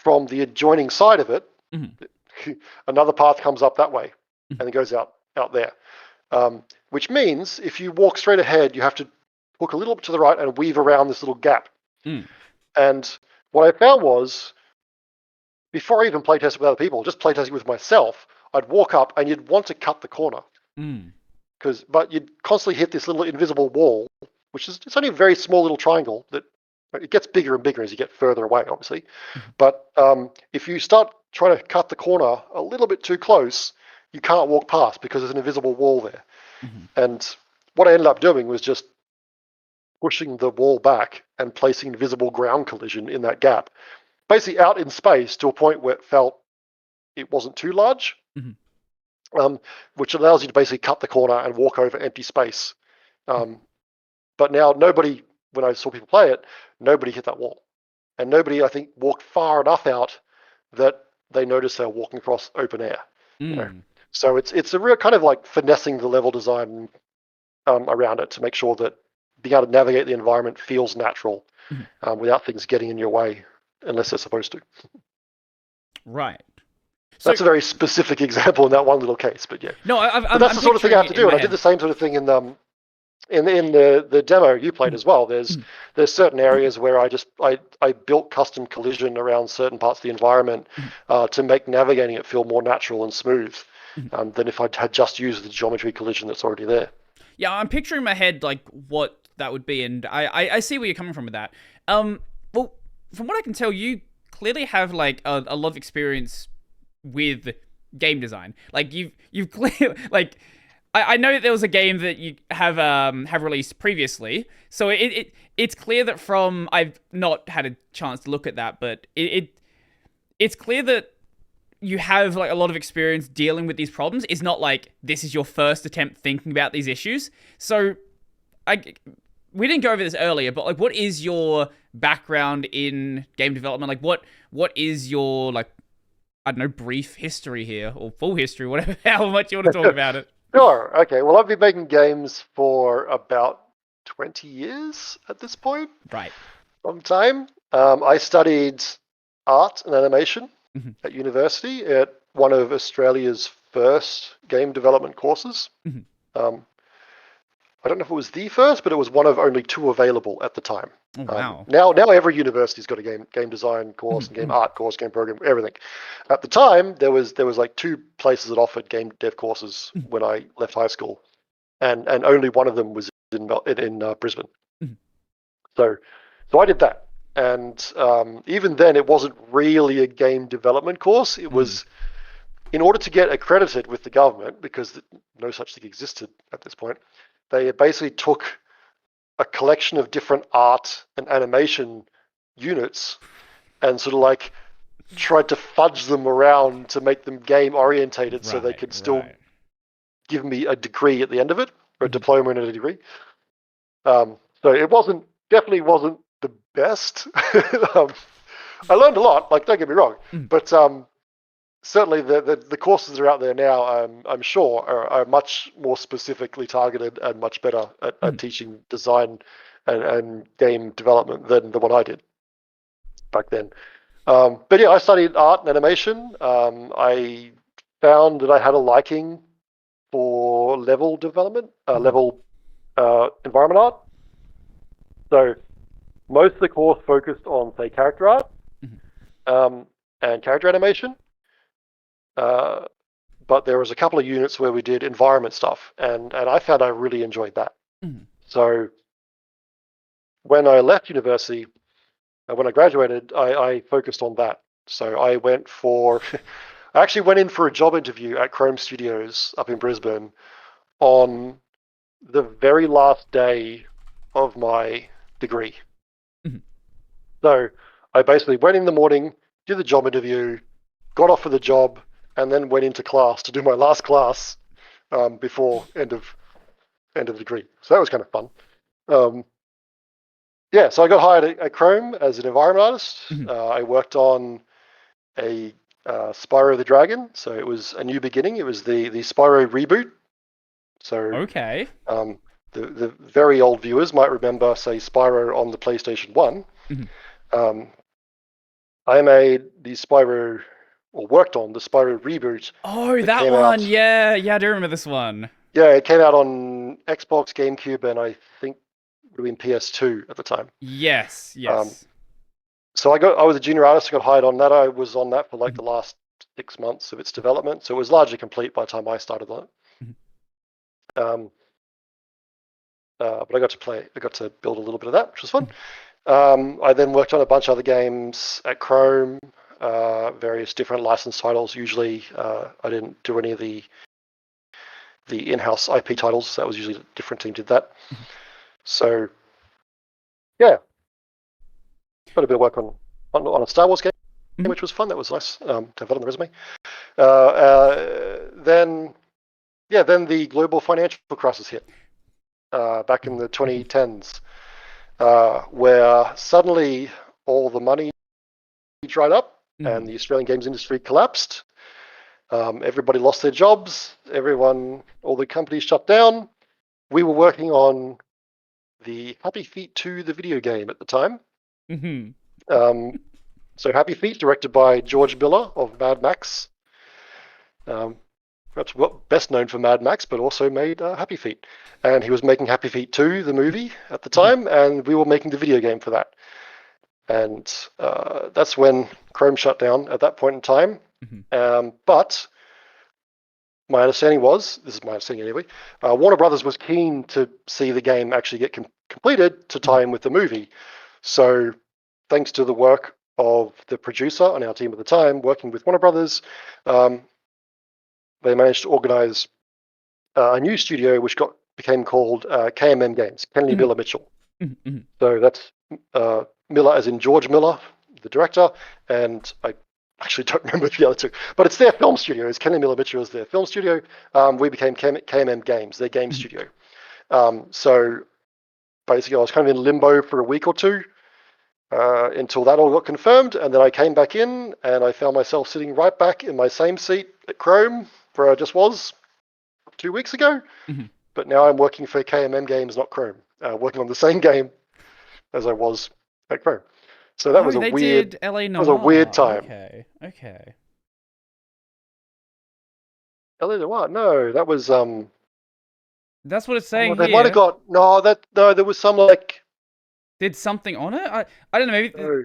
from the adjoining side of it, another path comes up that way and it goes out there. Which means if you walk straight ahead, you have to hook a little bit to the right and weave around this little gap. And what I found was, before I even playtested with other people, just playtesting with myself, I'd walk up and you'd want to cut the corner. But you'd constantly hit this little invisible wall, which is, it's only a very small little triangle that it gets bigger and bigger as you get further away, obviously. But if you start trying to cut the corner a little bit too close, you can't walk past because there's an invisible wall there. And what I ended up doing was just pushing the wall back and placing invisible ground collision in that gap, basically out in space to a point where it felt it wasn't too large, which allows you to basically cut the corner and walk over empty space. But now nobody, when I saw people play it, nobody hit that wall. And nobody, I think, walked far enough out that they noticed they were walking across open air. You know? So it's a real kind of like finessing the level design around it to make sure that being able to navigate the environment feels natural without things getting in your way unless they're supposed to. Right. So, that's a very specific example in that one little case, but yeah. No, but that's the sort of thing I have to do, and I did the same sort of thing in the demo you played as well. There's certain areas where I built custom collision around certain parts of the environment to make navigating it feel more natural and smooth than if I had just used the geometry collision that's already there. Yeah, I'm picturing in my head like what that would be, and I see where you're coming from with that. Well, from what I can tell, you clearly have like a lot of experience with game design. Like you've clearly like I know that there was a game that you have released previously, so it's clear that from I've not had a chance to look at that, but it's clear that you have like a lot of experience dealing with these problems. It's not like this is your first attempt thinking about these issues. So we didn't go over this earlier, but like, what is your background in game development? Like, what is your, like, I don't know, brief history here or full history, whatever, how much you want to talk about it? Sure. Okay. Well, I've been making games for about 20 years at this point. Right. Long time. I studied art and animation at university at one of Australia's first game development courses. I don't know if it was the first, but it was one of only 2 available at the time. Oh, wow. Now every university's got a game design course and game art course, game program, everything. At the time, there was like 2 places that offered game dev courses when I left high school, and only one of them was in Brisbane. So I did that, and even then, it wasn't really a game development course. It was in order to get accredited with the government, because no such thing existed at this point. They basically took a collection of different art and animation units and sort of like tried to fudge them around to make them game orientated so they could still give me a degree at the end of it, or a diploma and a degree. So it definitely wasn't the best. I learned a lot, like, don't get me wrong, but certainly the courses that are out there now, I'm sure, are much more specifically targeted and much better at teaching design and game development than the one I did back then. But yeah, I studied art and animation. I found that I had a liking for level development, environment art. So most of the course focused on, say, character art and character animation. But there was a couple of units where we did environment stuff, and I found I really enjoyed that. So when I left university, when I graduated, I focused on that. So I actually went in for a job interview at Chrome Studios up in Brisbane on the very last day of my degree. So I basically went in the morning, did the job interview, got offered the job, and then went into class to do my last class before end of degree. So that was kind of fun. Yeah, so I got hired at Chrome as an environment artist. I worked on a Spyro the Dragon, so it was a new beginning. It was the Spyro reboot. So okay, the very old viewers might remember, say, Spyro on the PlayStation 1. I made the Spyro, or worked on the Spyro reboot Oh, that that came one. out. Yeah, yeah, I do remember this one. Yeah, it came out on Xbox, GameCube, and I think it would have been PS2 at the time. Yes, Um, yes. so I was a junior artist. I got hired on that. I was on that for like the last 6 months of its development. So it was largely complete by the time I started on it. But I got to play. I got to build a little bit of that, which was fun. I then worked on a bunch of other games at Chrome, various different licensed titles. Usually, I didn't do any of the in-house IP titles. That was usually a different team did that. So, yeah, got a bit of work on a Star Wars game, which was fun. That was nice to have that on the resume. Then the global financial crisis hit back in the 2010s, where suddenly all the money dried up and the Australian games industry collapsed. Everybody lost their jobs. All the companies shut down. We were working on the Happy Feet 2, the video game at the time. So Happy Feet, directed by George Miller of Mad Max. Perhaps best known for Mad Max, but also made Happy Feet. And he was making Happy Feet 2, the movie, at the time, and we were making the video game for that. And that's when Chrome shut down at that point in time. But my understanding was, this is my understanding anyway, Warner Brothers was keen to see the game actually get completed to tie in with the movie. So thanks to the work of the producer on our team at the time, working with Warner Brothers, they managed to organize a new studio which became called KMM Games, Kenley Miller Mitchell. So that's Miller as in George Miller, the director, and I actually don't remember the other two, but it's their film studio. It's Kenley Miller Mitchell as their film studio. We became KMM Games, their game studio. So basically I was kind of in limbo for a week or two until that all got confirmed, and then I came back in and I found myself sitting right back in my same seat at Chrome where I just was 2 weeks ago. But now I'm working for KMM Games, not Chrome, working on the same game as I was at Chrome. So that was a they weird. did LA That was a weird Noire. time. Okay. LA Noire? No, that was That's what it's saying they might have here. got no. There was some like Did something on it? I don't know. Maybe. no,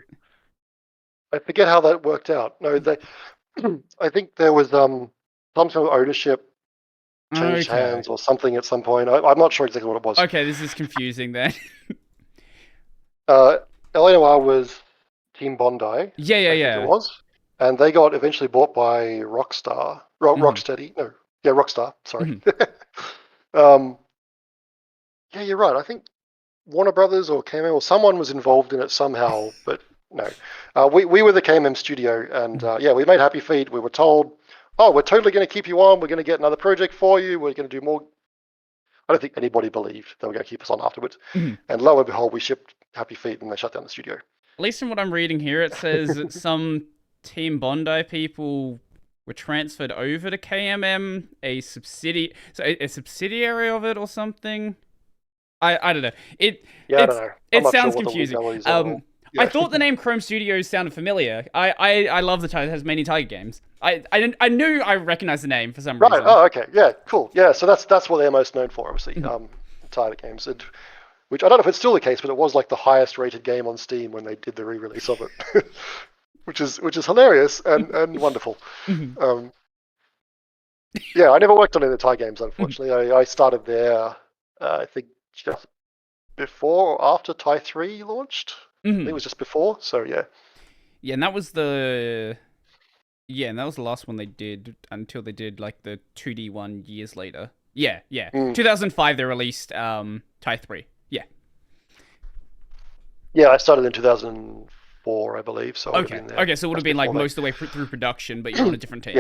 I forget how that worked out. No, they. I think there was some sort of ownership changed Okay. hands or something at some point. I'm not sure exactly what it was. Okay, this is confusing then. LA Noire was Team Bondi, Yeah. I think it was, and they got eventually bought by Rockstar. Rocksteady, no, yeah, Rockstar. Sorry. Yeah, you're right. I think Warner Brothers or KMM or someone was involved in it somehow, but no. We were the KMM studio, and yeah, we made Happy Feet. We were told, oh, we're totally going to keep you on. We're going to get another project for you. We're going to do more. I don't think anybody believed they were going to keep us on afterwards. And lo and behold, we shipped Happy Feet and they shut down the studio. At least from what I'm reading here, it says that some Team Bondi people were transferred over to KMM, a subsidiary of it or something. I don't know. I don't know. It not sounds sure confusing. What the legalities are. I thought the name Chrome Studios sounded familiar. I love the title. It has many Tiger games. I knew I recognized the name for some reason. Right. Oh, okay. Yeah. Cool. Yeah. So that's what they're most known for, obviously. Tiger games, which I don't know if it's still the case, but it was like the highest rated game on Steam when they did the re-release of it, which is hilarious and wonderful. Yeah, I never worked on any of the Tiger games, unfortunately. I started there, I think, just before or after Tai 3 launched. I think it was just before, so yeah. Yeah, and that was the last one they did until they did like the 2D one years later. Yeah. 2005 they released Tai 3. Yeah. Yeah, I started in 2004, I believe, so I would have been there. Okay, so it would have been like most of the way through production, but you're on a different team.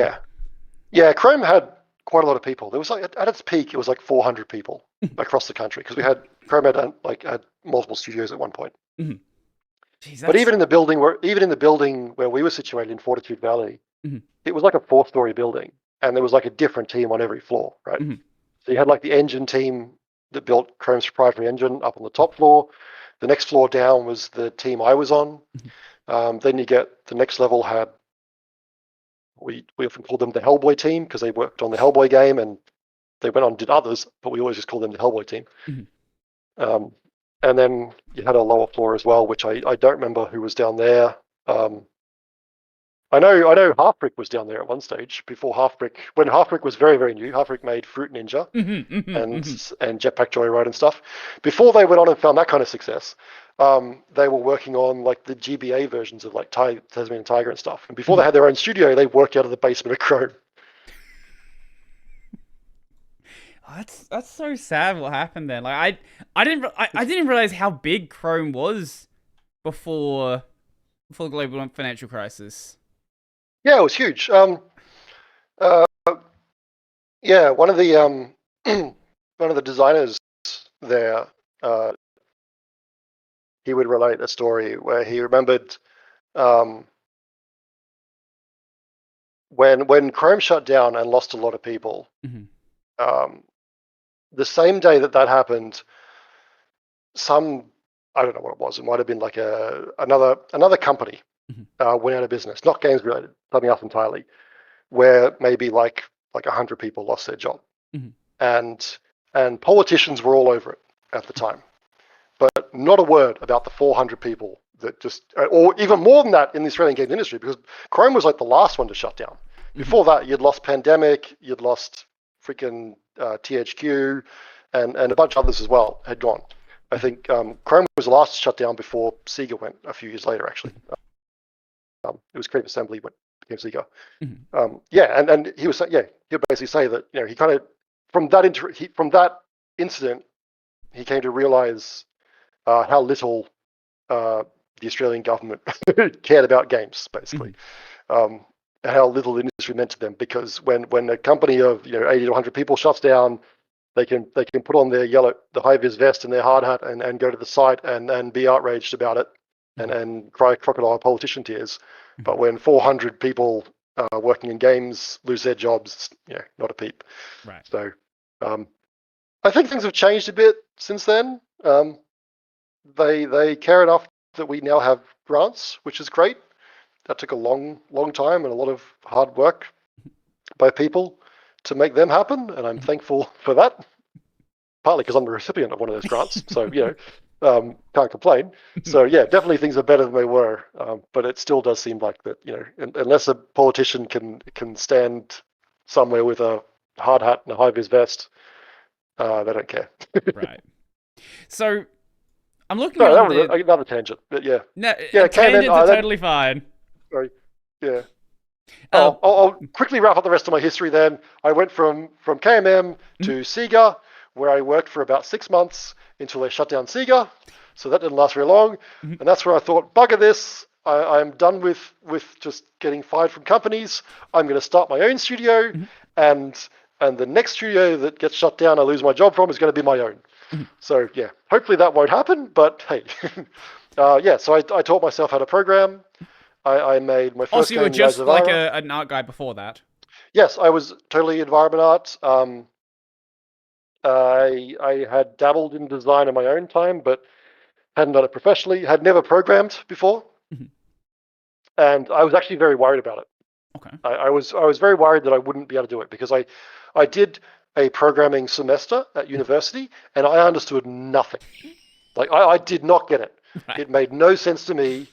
Yeah, Chrome had quite a lot of people. There was like at its peak, it was like 400 people across the country because Chrome had multiple studios at one point. Jeez, but even in the building where we were situated in Fortitude Valley, it was like a 4-story building, and there was like a different team on every floor, right? So you had like the engine team that built Chrome's proprietary engine up on the top floor. The next floor down was the team I was on. Then you get the next level had, we often call them the Hellboy team because they worked on the Hellboy game and they went on and did others, but we always just call them the Hellboy team. And then you had a lower floor as well, which I don't remember who was down there. I know Half-Brick was down there at one stage before Half-Brick, when Half-Brick was very, very new. Half-Brick made Fruit Ninja and Jetpack Joyride and stuff. Before they went on and found that kind of success, they were working on like the GBA versions of like Tasmanian Tiger and stuff. And before they had their own studio, they worked out of the basement of Chrome. Oh, that's so sad. What happened then? Like I didn't realize how big Chrome was before the global financial crisis. Yeah, it was huge. Yeah, one of the one of the designers there, he would relate a story where he remembered when Chrome shut down and lost a lot of people. The same day that happened, I don't know what it was. It might have been like another company went out of business, not games related, something else entirely, where maybe like 100 people lost their job, and politicians were all over it at the time, but not a word about the 400 people that just, or even more than that in the Australian game industry, because Chrome was like the last one to shut down. Before that, you'd lost Pandemic, you'd lost freaking THQ, and a bunch of others as well had gone. I think Chrome was the last to shut down before Sega went a few years later, actually. It was Creative Assembly when it became Sega. Yeah, and he was, yeah, he'll basically say that, you know, he kind of, from that incident, he came to realize how little the Australian government cared about games, basically. And how little the industry meant to them, because when a company of 80 to 100 people shuts down, they can put on their the high vis vest and their hard hat and go to the site and be outraged about it and cry crocodile politician tears. But when 400 people working in games lose their jobs, not a peep. Right. So I think things have changed a bit since then. They care enough that we now have grants, which is great. That took a long time and a lot of hard work by people to make them happen, and I'm thankful for that. Partly because I'm the recipient of one of those grants, so can't complain. So yeah, definitely things are better than they were, but it still does seem like that. Unless a politician can stand somewhere with a hard hat and a high vis vest, they don't care. Right. So I'm looking Sorry, on that was another tangent, but yeah. No, Yeah, tangents are totally fine. Sorry. Yeah. I'll quickly wrap up the rest of my history then. I went from KMM to Sega, where I worked for about 6 months until they shut down Sega. So that didn't last very long. And that's where I thought, bugger this. I'm done with just getting fired from companies. I'm going to start my own studio. And the next studio that gets shut down, I lose my job from, is going to be my own. So yeah, hopefully that won't happen. But hey, so I taught myself how to program. I made my first game. Also, you were just like an art guy before that. Yes, I was totally environment art. I had dabbled in design in my own time, but hadn't done it professionally. Had never programmed before, and I was actually very worried about it. Okay. I was very worried that I wouldn't be able to do it, because I did a programming semester at university and I understood nothing. Like I did not get it. Right. It made no sense to me.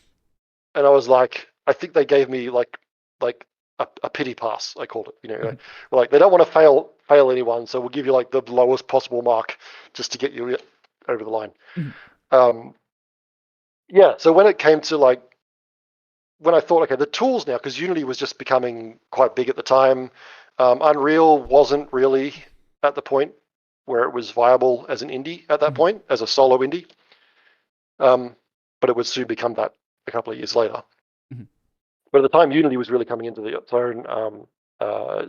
And I was like, I think they gave me like a pity pass, I called it. Like they don't want to fail anyone, so we'll give you like the lowest possible mark just to get you over the line. So when it came to when I thought, okay, the tools now, because Unity was just becoming quite big at the time. Unreal wasn't really at the point where it was viable as an indie at that point, as a solo indie. But it would soon become that a couple of years later. But at the time, Unity was really coming into its own.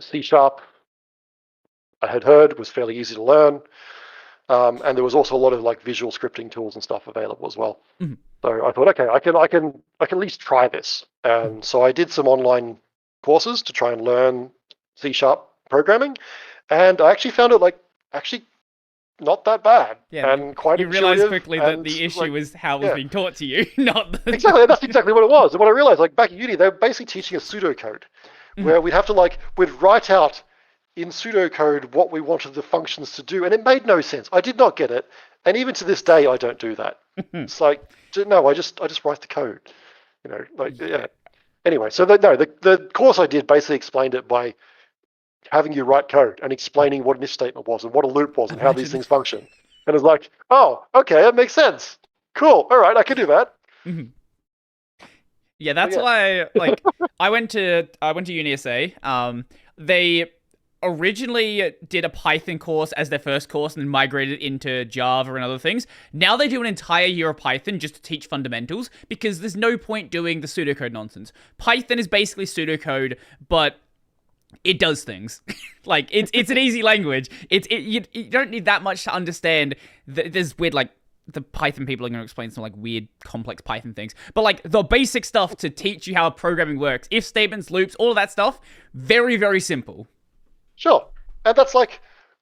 C# I had heard was fairly easy to learn, and there was also a lot of visual scripting tools and stuff available as well. So I thought, okay, I can at least try this, and so I did some online courses to try and learn C# programming, and I actually found it actually not that bad Yeah, and quite you realize intuitive. quickly that And the issue like, was how it was yeah, being taught to you, not the. exactly. That's exactly what it was. And what I realized, like back at uni, they were basically teaching us pseudocode, where we'd have to we'd write out in pseudocode what we wanted the functions to do, and it made no sense. I did not get it, and even to this day, I don't do that. It's like, no, I just write the code, yeah. Anyway, so the course I did basically explained it by having you write code and explaining what an if statement was and what a loop was and how these Imagine. things function. And it's like, oh, okay, that makes sense. Cool. All right, I can do that. Yeah, But that's yeah, why I went to UniSA. They originally did a Python course as their first course and then migrated into Java and other things. Now they do an entire year of Python just to teach fundamentals because there's no point doing the pseudocode nonsense. Python is basically pseudocode, but it does things. Like it's an easy language. You don't need that much to understand. There's weird like the Python people are going to explain some like weird complex Python things, but like the basic stuff to teach you how programming works, if statements, loops, all of that stuff, very very simple. sure. And that's like,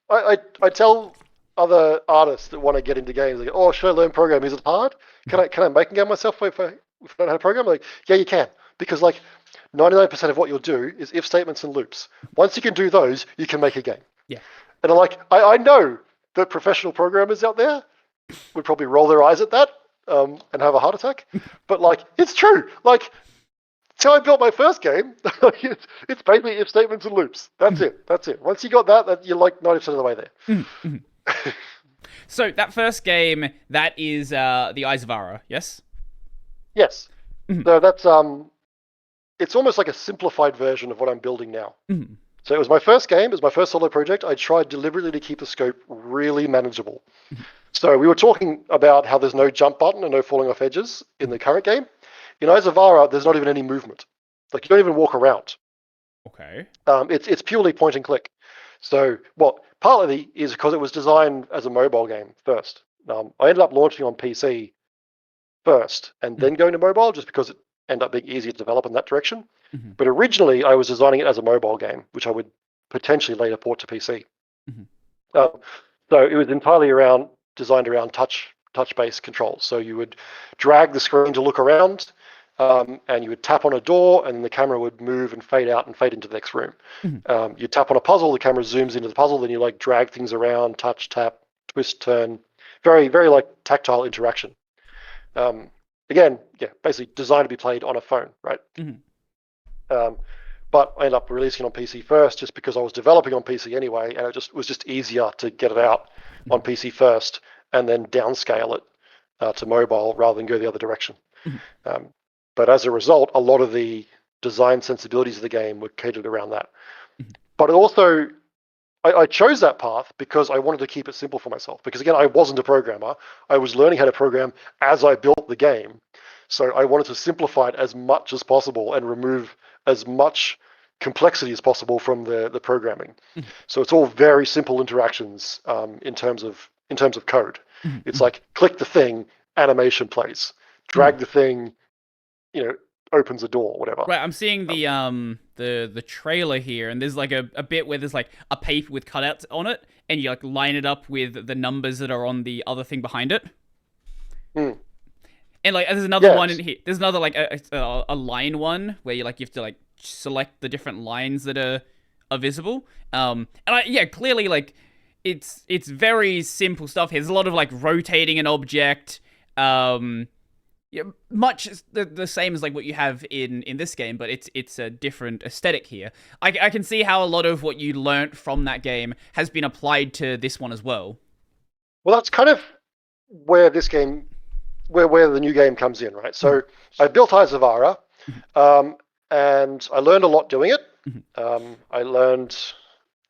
I tell other artists that want to get into games, like, oh, should I learn programming? Is it hard? Can I make a game myself if I don't know how to program? Like, yeah, you can, because like 99% of what you'll do is if statements and loops. Once you can do those, you can make a game. Yeah. And I know that professional programmers out there would probably roll their eyes at that and have a heart attack. But like, it's true. Like, so I built my first game. It's basically if statements and loops. That's it. That's it. Once you got that you're like 90% of the way there. So that first game, that is the Eyes of Ara, yes? Yes. So that's it's almost like a simplified version of what I'm building now. So it was my first game. It was my first solo project. I tried deliberately to keep the scope really manageable. So we were talking about how there's no jump button and no falling off edges in the current game. In Eyes of Ara, there's not even any movement. Like you don't even walk around. Okay. It's purely point and click. So partly is because it was designed as a mobile game first. I ended up launching on PC first and then going to mobile just because it ended up being easier to develop in that direction. But originally, I was designing it as a mobile game, which I would potentially later port to PC. So it was entirely designed around touch-based controls. So you would drag the screen to look around, and you would tap on a door, and the camera would move and fade out and fade into the next room. You tap on a puzzle, the camera zooms into the puzzle, then you like drag things around, touch, tap, twist, turn. Very, very like tactile interaction. Again, yeah, basically designed to be played on a phone, right? But I ended up releasing it on PC first just because I was developing on PC anyway, and it was just easier to get it out on PC first and then downscale it to mobile rather than go the other direction. But as a result, a lot of the design sensibilities of the game were catered around that. But it also, I chose that path because I wanted to keep it simple for myself. Because again, I wasn't a programmer. I was learning how to program as I built the game. So I wanted to simplify it as much as possible and remove as much complexity as possible from the programming. So it's all very simple interactions in terms of code. It's like click the thing, animation plays. Drag the thing, opens a door, whatever. Right, I'm seeing the trailer here, and there's like a bit where there's like a paper with cutouts on it, and you like line it up with the numbers that are on the other thing behind it. And like there's another one in here. There's another like a line one where you have to like select the different lines that are visible. And clearly like it's very simple stuff here. There's a lot of like rotating an object. Yeah, much the same as like what you have in this game, but it's a different aesthetic here. I can see how a lot of what you learnt from that game has been applied to this one as well. Well, that's kind of where this game, where the new game comes in, right? So I built Eyes of Ara, and I learned a lot doing it. I learned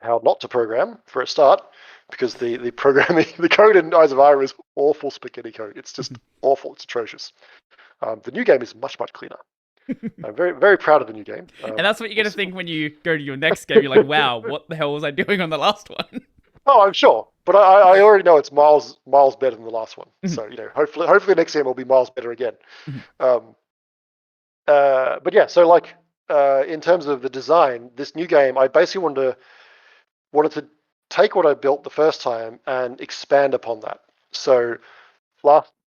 how not to program for a start, because the programming, the code in Eyes of Ara is awful spaghetti code. It's just awful. It's atrocious. The new game is much, much cleaner. I'm very, very proud of the new game. And that's what you're going to think when you go to your next game. You're like, wow, what the hell was I doing on the last one? Oh, I'm sure. But I already know it's miles better than the last one. So, hopefully the next game will be miles better again. But yeah, so like in terms of the design, this new game, I basically wanted to take what I built the first time and expand upon that. So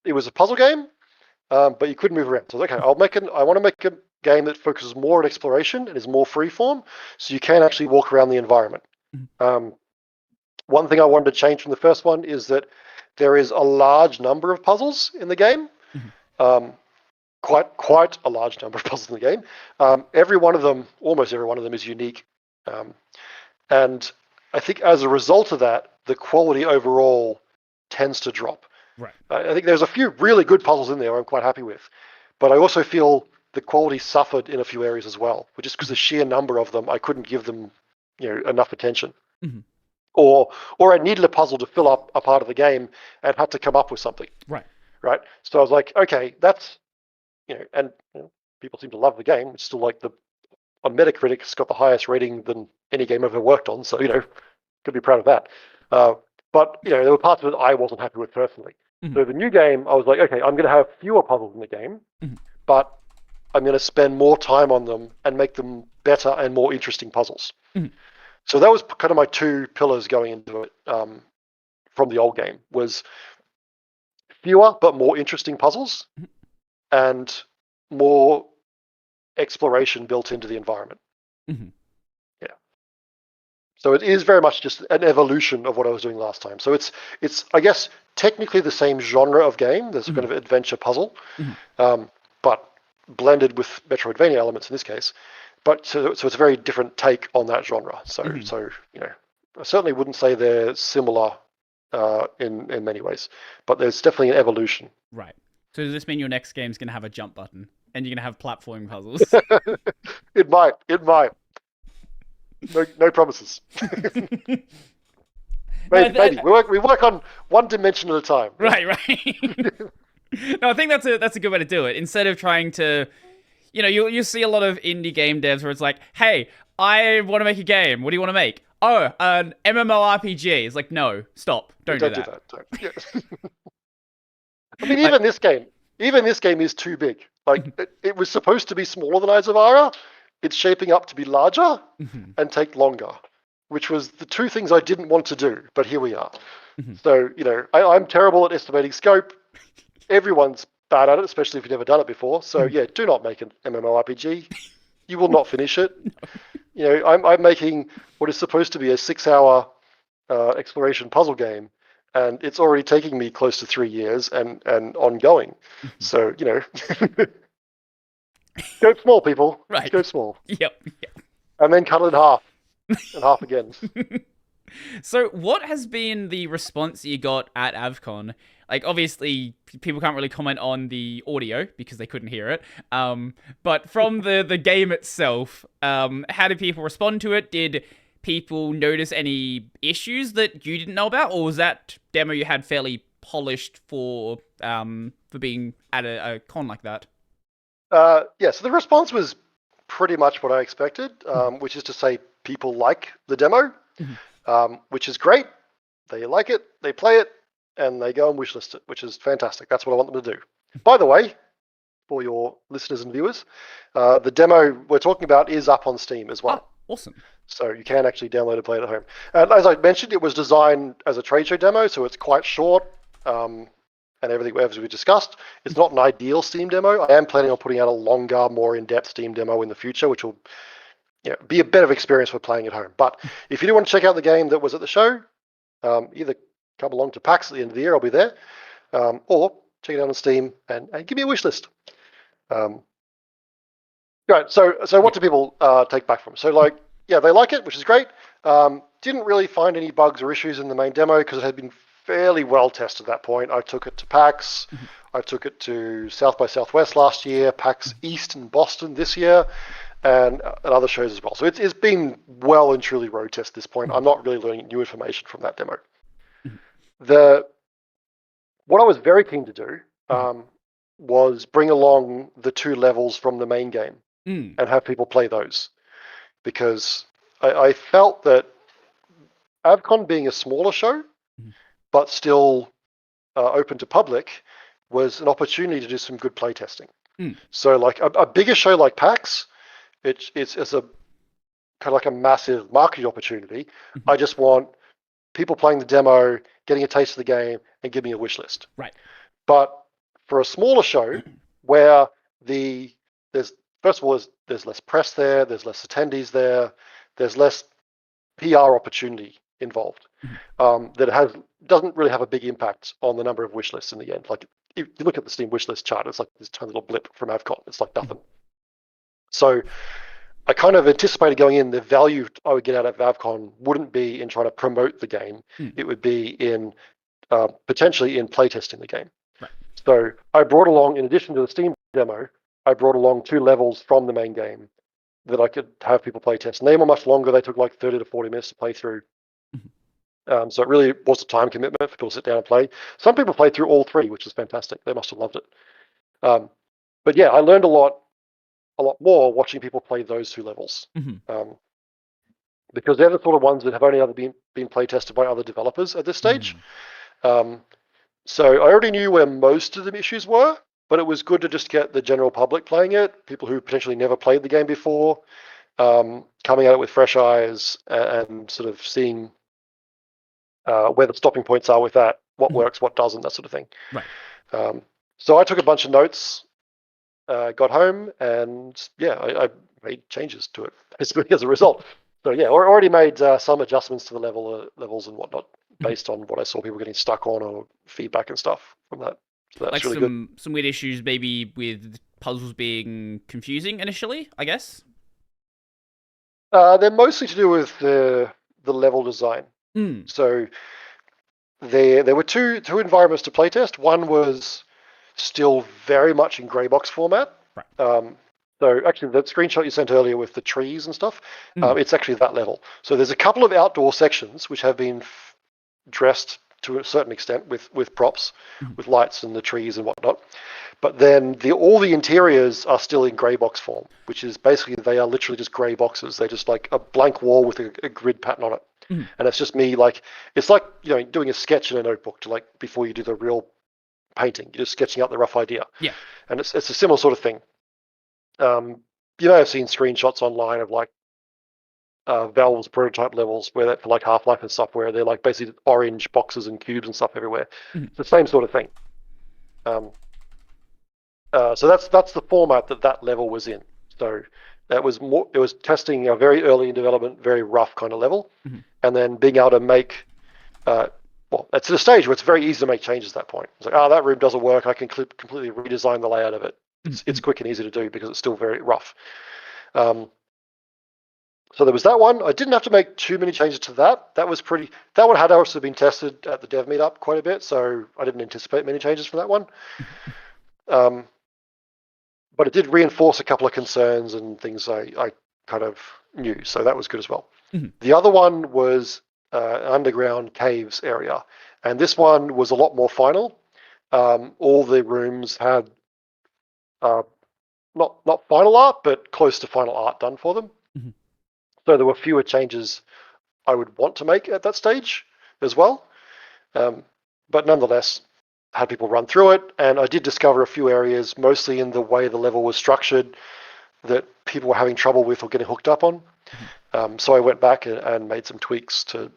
it was a puzzle game, but you couldn't move around. So okay, I want to make a game that focuses more on exploration and is more freeform, so you can actually walk around the environment. One thing I wanted to change from the first one is that there is a large number of puzzles in the game. Quite a large number of puzzles in the game. Almost every one of them is unique. And I think as a result of that, the quality overall tends to drop. Right. I think there's a few really good puzzles in there I'm quite happy with. But I also feel the quality suffered in a few areas as well, just because the sheer number of them, I couldn't give them enough attention. Or I needed a puzzle to fill up a part of the game and had to come up with something. Right. So I was like, okay, that's, people seem to love the game. It's still like on Metacritic, it's got the highest rating than any game I've ever worked on. So, could be proud of that. But, there were parts of it I wasn't happy with personally. So the new game, I was like, okay, I'm going to have fewer puzzles in the game, but I'm going to spend more time on them and make them better and more interesting puzzles. So that was kind of my two pillars going into it from the old game, was fewer but more interesting puzzles and more exploration built into the environment. Yeah. So it is very much just an evolution of what I was doing last time. So it's I guess technically the same genre of game. There's a kind of adventure puzzle, but blended with metroidvania elements in this case. But so it's a very different take on that genre. So I certainly wouldn't say they're similar in many ways, but there's definitely an evolution. Right. So does this mean your next game's going to have a jump button and you're going to have platforming puzzles? It might. No promises. Maybe. We work on one dimension at a time. Right. No, I think that's a good way to do it. Instead of trying to, you see a lot of indie game devs where it's like, hey, I want to make a game. What do you want to make? Oh, an MMORPG. It's like, no, stop. Don't do that. Don't. Yeah. I mean, even this game is too big. Like, it was supposed to be smaller than Ides of Ara. It's shaping up to be larger and take longer, which was the two things I didn't want to do, but here we are. So, I'm terrible at estimating scope. Everyone's bad at it, especially if you've never done it before. So, yeah, do not make an MMORPG. You will not finish it. I'm making what is supposed to be a 6-hour exploration puzzle game, and it's already taking me close to 3 years and ongoing. So, go small, people. Right. Go small. Yep. And then cut it in half. And half again. So what has been the response you got at AvCon? Like, obviously, people can't really comment on the audio because they couldn't hear it. But from the game itself, how did people respond to it? Did people notice any issues that you didn't know about? Or was that demo you had fairly polished for being at a con like that? So the response was pretty much what I expected, which is to say people like the demo, which is great. They like it, they play it, and they go and wishlist it, which is fantastic. That's what I want them to do. By the way, for your listeners and viewers, the demo we're talking about is up on Steam as well. Oh, awesome. So you can actually download and play it at home. And as I mentioned, it was designed as a trade show demo, so it's quite short, and everything as we discussed. It's not an ideal Steam demo. I am planning on putting out a longer, more in-depth Steam demo in the future, which will be a better experience for playing at home. But if you do want to check out the game that was at the show, either come along to PAX at the end of the year, I'll be there, or check it out on Steam and give me a wish list. Right, so what do people take back from? So they like it, which is great. Didn't really find any bugs or issues in the main demo because it had been fairly well tested at that point. I took it to PAX. I took it to South by Southwest last year, PAX East in Boston this year, and other shows as well. So it's been well and truly road tested at this point. I'm not really learning new information from that demo. What I was very keen to do was bring along the 2 levels from the main game and have people play those, because I felt that AvCon being a smaller show, but still open to public, was an opportunity to do some good play testing. So like a bigger show like PAX, it's a kind of like a massive marketing opportunity. I just want people playing the demo, getting a taste of the game, and giving me a wish list. Right. But for a smaller show, where there's first of all there's less press there, there's less attendees there, there's less PR opportunity involved. That doesn't really have a big impact on the number of wish lists in the end. Like if you look at the Steam wish list chart, it's like this tiny little blip from AvCon. It's like nothing. So I kind of anticipated going in, the value I would get out of AvCon wouldn't be in trying to promote the game. It would be in potentially in playtesting the game. Right. So I brought along, in addition to the Steam demo, I brought along 2 levels from the main game that I could have people play test. And they were much longer. They took like 30 to 40 minutes to play through. So it really was a time commitment for people to sit down and play. Some people played through all 3, which is fantastic. They must have loved it. But yeah, I learned a lot more watching people play those 2 levels. Because they're the sort of ones that have only ever been play tested by other developers at this stage. So I already knew where most of the issues were, but it was good to just get the general public playing it, people who potentially never played the game before, coming at it with fresh eyes and sort of seeing where the stopping points are with that, what works, what doesn't, that sort of thing. Right. So I took a bunch of notes, got home, and yeah, I made changes to it basically as a result. So yeah, I already made some adjustments to the levels and whatnot based on what I saw people getting stuck on or feedback and stuff from that. So that's like really good. Some weird issues maybe with puzzles being confusing initially, I guess. They're mostly to do with the level design. So there were two environments to playtest. One was still very much in grey box format. Right. So actually, that screenshot you sent earlier with the trees and stuff, it's actually that level. So there's a couple of outdoor sections which have been dressed to a certain extent with props, with lights and the trees and whatnot. But then all the interiors are still in grey box form, which is basically they are literally just grey boxes. They're just like a blank wall with a grid pattern on it. And it's just me it's like doing a sketch in a notebook to before you do the real painting. You're just sketching out the rough idea. Yeah. And it's a similar sort of thing. You may have seen screenshots online of Valve's prototype levels where for Half-Life and stuff where they're basically orange boxes and cubes and stuff everywhere. It's the same sort of thing. So that's the format that level was in. So that was it was testing a very early in development, very rough kind of level, and then being able to make it's at a stage where it's very easy to make changes at that point. It's like, that room doesn't work. I can completely redesign the layout of it. It's quick and easy to do because it's still very rough. So there was that one. I didn't have to make too many changes to that. That one had also been tested at the dev meetup quite a bit, so I didn't anticipate many changes for that one. But it did reinforce a couple of concerns and things I kind of knew, so that was good as well. The other one was underground caves area, and this one was a lot more final. All the rooms had not final art, but close to final art done for them. So there were fewer changes I would want to make at that stage as well. But nonetheless, had people run through it, and I did discover a few areas, mostly in the way the level was structured, that people were having trouble with or getting hooked up on. So I went back and made some tweaks to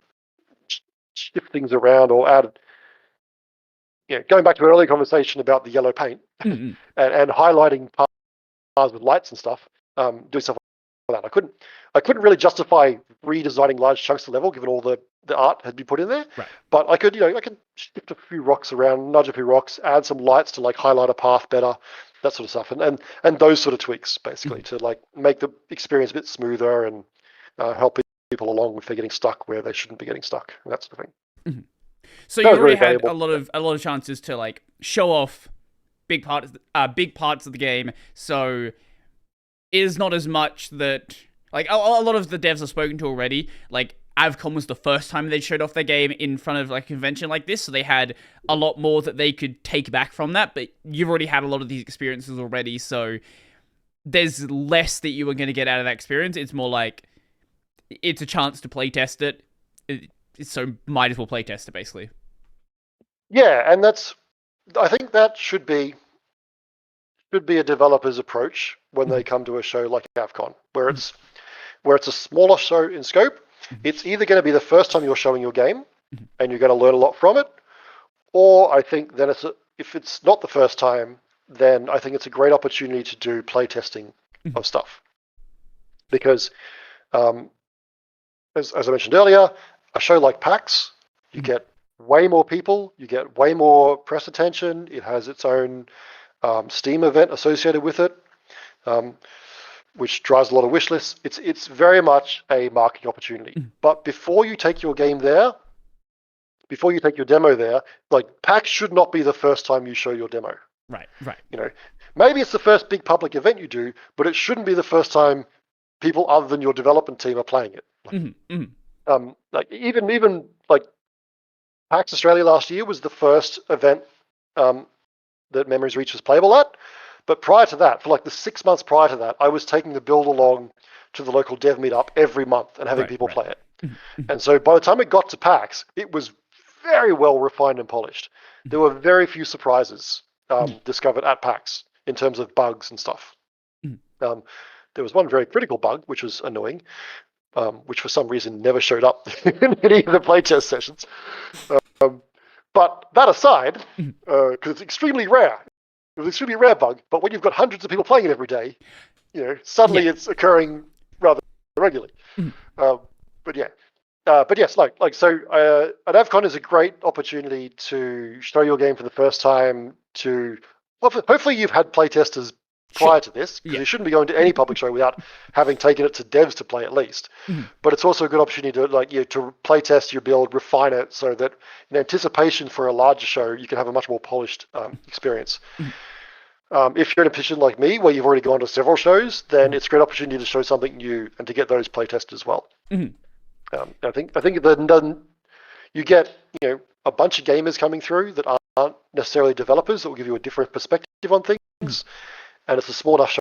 shift things around or add, going back to an earlier conversation about the yellow paint and highlighting parts with lights and stuff, doing stuff like that. I couldn't really justify redesigning large chunks of the level given all the art had been put in there. Right. But I could, I could shift a few rocks around, nudge a few rocks, add some lights to highlight a path better, that sort of stuff, and those sort of tweaks basically to make the experience a bit smoother and help people along if they're getting stuck where they shouldn't be getting stuck, and that sort of thing. So you already had a lot of chances to show off big parts of the game. So is not as much that a lot of the devs I've spoken to already, Avcon was the first time they showed off their game in front of a convention like this, so they had a lot more that they could take back from that, but you've already had a lot of these experiences already, so there's less that you were going to get out of that experience. It's more it's a chance to playtest it, so might as well playtest it, basically. Yeah, and I think that should be a developer's approach when they come to a show like Avcon, where it's a smaller show in scope. It's either going to be the first time you're showing your game, and you're going to learn a lot from it. Or I think then if it's not the first time, then I think it's a great opportunity to do playtesting of stuff. Because, as I mentioned earlier, a show like PAX, you get way more people, you get way more press attention. It has its own Steam event associated with it, which drives a lot of wish lists. It's very much a marketing opportunity. But before you take your game there, before you take your demo there, like PAX should not be the first time you show your demo. Right. Maybe it's the first big public event you do, but it shouldn't be the first time people other than your development team are playing it. Like even like PAX Australia last year was the first event that Memories Reach was playable at. But prior to that, for like the 6 months prior to that, I was taking the build along to the local dev meetup every month and having people play it. And so by the time it got to PAX, it was very well refined and polished. There were very few surprises discovered at PAX in terms of bugs and stuff. There was one very critical bug, which was annoying, which for some reason never showed up in any of the playtest sessions. But that aside, because it's extremely rare, it was an extremely rare bug, but when you've got hundreds of people playing it every day, suddenly it's occurring rather regularly. But yes, so an AvCon is a great opportunity to show your game for the first time. Hopefully you've had playtesters prior to this, because you shouldn't be going to any public show without having taken it to devs to play at least. But it's also a good opportunity to playtest your build, refine it, so that in anticipation for a larger show, you can have a much more polished experience. If you're in a position like me, where you've already gone to several shows, then it's a great opportunity to show something new and to get those playtested as well. I think that you get a bunch of gamers coming through that aren't necessarily developers that will give you a different perspective on things, and it's a small enough show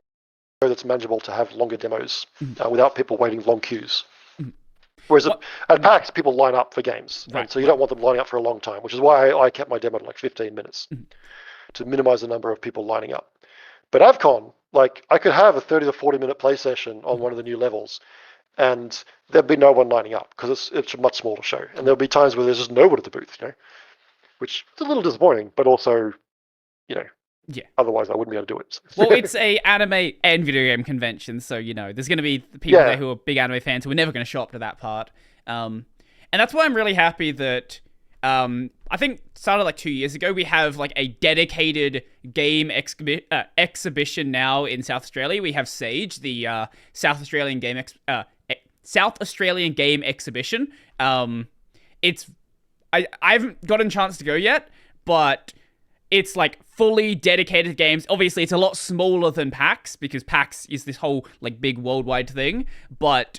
that's manageable to have longer demos without people waiting long queues. Whereas at PAX, people line up for games, so you don't want them lining up for a long time, which is why I kept my demo to like 15 minutes to minimize the number of people lining up. But AvCon, like I could have a 30 to 40 minute play session on one of the new levels, and there'd be no one lining up because it's a much smaller show, and there'll be times where there's just no one at the booth, which is a little disappointing, but also, otherwise I wouldn't be able to do it. Well, it's a anime and video game convention, so there's going to be people there who are big anime fans who are never going to show up to that part, and that's why I'm really happy that I think started like 2 years ago. We have like a dedicated game exhibition now in South Australia. We have Sage, the South Australian game exhibition. I haven't gotten a chance to go yet, but it's like fully dedicated games. Obviously, it's a lot smaller than PAX because PAX is this whole like big worldwide thing, but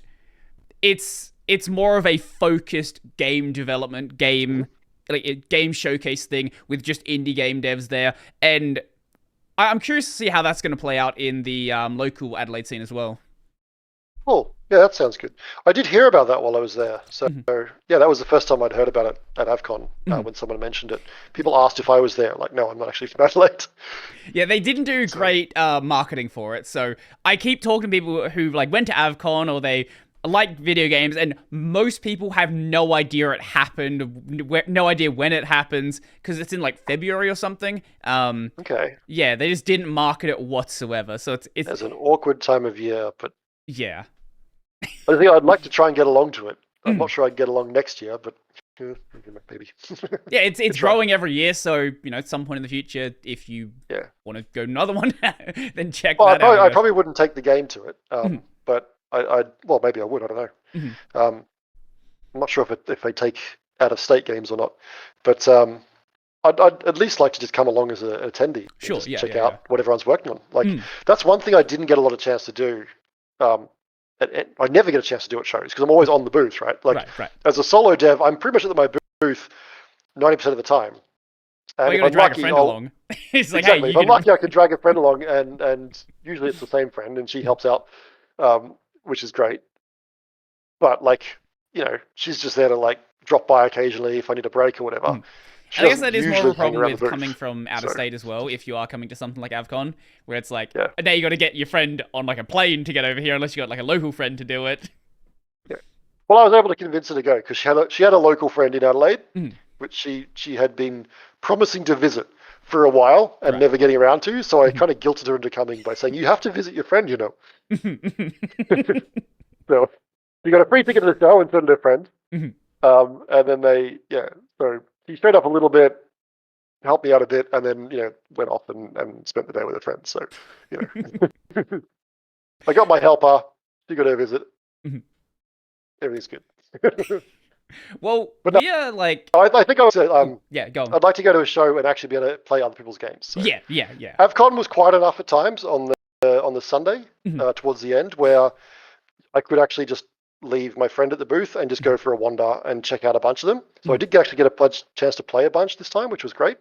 it's more of a focused game development game showcase thing with just indie game devs there, and I'm curious to see how that's going to play out in the local Adelaide scene as well. Cool. Yeah, that sounds good. I did hear about that while I was there. So, that was the first time I'd heard about it at AvCon when someone mentioned it. People asked if I was there. Like, no, I'm not actually from Adelaide. Yeah, they didn't do great marketing for it. So I keep talking to people who like went to AvCon or they like video games, and most people have no idea it happened, no idea when it happens, because it's in like February or something. Okay. Yeah, they just didn't market it whatsoever. So it's an awkward time of year, but yeah. I think I'd like to try and get along to it. I'm not sure I'd get along next year, but maybe. Yeah, it's growing every year, so at some point in the future, if you want to go to another one, then check that out. I probably wouldn't take the game to it, but maybe I would. I don't know. I'm not sure if they take out-of-state games or not, but I'd at least like to just come along as an attendee. Sure, check out what everyone's working on. Like that's one thing I didn't get a lot of chance to do. I never get a chance to do at shows because I'm always on the booth, right? Like as a solo dev, I'm pretty much at my booth 90% of the time. And you're going to drag a friend along. It's like, exactly. If I'm lucky, I can drag a friend along, and usually it's the same friend, and she helps out, which is great. But she's just there to like drop by occasionally if I need a break or whatever. I guess that is more of a problem with coming from out of state as well. If you are coming to something like AvCon, where it's like, now you got to get your friend on like a plane to get over here, unless you got like a local friend to do it. Yeah, Well, I was able to convince her to go because she had a local friend in Adelaide, Mm. which she had been promising to visit for a while and Right. never getting around to. So I kind of guilted her into coming by saying, "You have to visit your friend, you know." So she got a free ticket to the show and sent her friend. And then so she showed up a little bit, helped me out a bit, and then went off and spent the day with her friends. So you know, I got my helper. She got her visit. Everything's good. Well, But no, we're like, I think I would say yeah, go on. I'd like to go to a show and actually be able to play other people's games. So Yeah. AvCon was quiet enough at times on the Sunday towards the end where I could actually just leave my friend at the booth and just go for a wander and check out a bunch of them. So I did actually get a chance to play a bunch this time, which was great.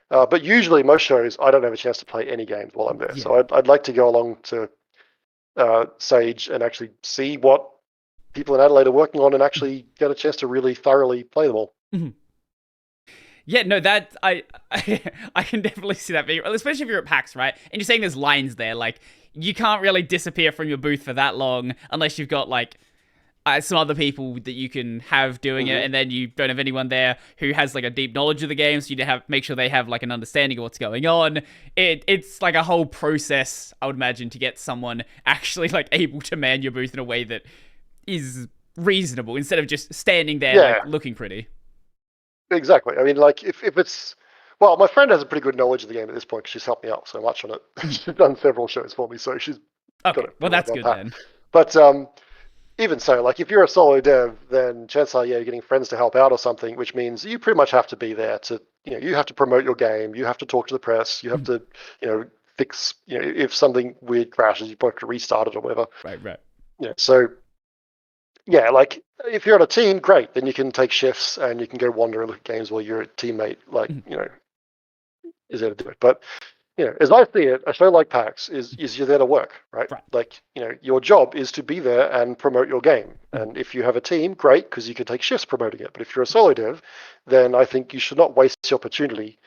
But usually most shows, I don't have a chance to play any games while I'm there. Yeah. So I'd like to go along to Sage and actually see what people in Adelaide are working on and actually get a chance to really thoroughly play them all. Yeah, no, that I can definitely see that being, especially if you're at PAX, right? And you're saying there's lines there, like you can't really disappear from your booth for that long unless you've got like some other people that you can have doing it, and then you don't have anyone there who has like a deep knowledge of the game, so you have make sure they have like an understanding of what's going on. It's like a whole process, I would imagine, to get someone actually like able to man your booth in a way that is reasonable instead of just standing there like looking pretty. Exactly. I mean, like if it's well, my friend has a pretty good knowledge of the game at this point because she's helped me out so much on it. She's done several shows for me, so she's got Okay, it. well that's good then. But even so, like if you're a solo dev, then chances are you're getting friends to help out or something, which means you pretty much have to be there to you have to promote your game, you have to talk to the press, you have to fix if something weird crashes, you probably have to restart it or whatever. Right. So yeah, like if you're on a team, great. Then you can take shifts and you can go wander and look at games while your teammate, like is there to do it. But as I see it, a show like PAX is you're there to work, right? Like your job is to be there and promote your game. And if you have a team, great, because you can take shifts promoting it. But if you're a solo dev, then I think you should not waste the opportunity.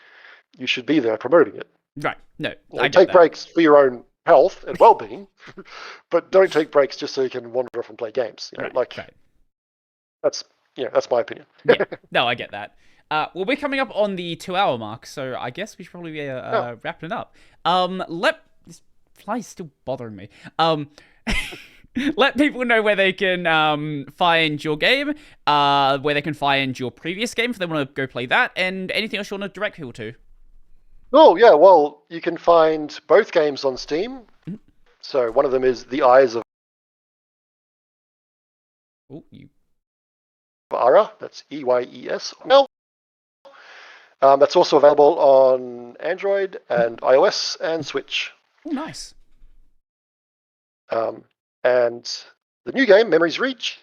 You should be there promoting it. Right. No, I take breaks for your own health and well-being, but don't take breaks just so you can wander off and play games. That's that's my opinion. Yeah, no, I get that. Well, we're coming up on the 2-hour mark, so I guess we should probably be wrapping it up. This fly's still bothering me. Let people know where they can find your game, where they can find your previous game if they want to go play that, and anything else you want to direct people to. Oh, yeah, well, you can find both games on Steam. So one of them is The Eyes of Ara. That's EYES. That's also available on Android and iOS and Switch. Oh, nice. And the new game, Memories Reach,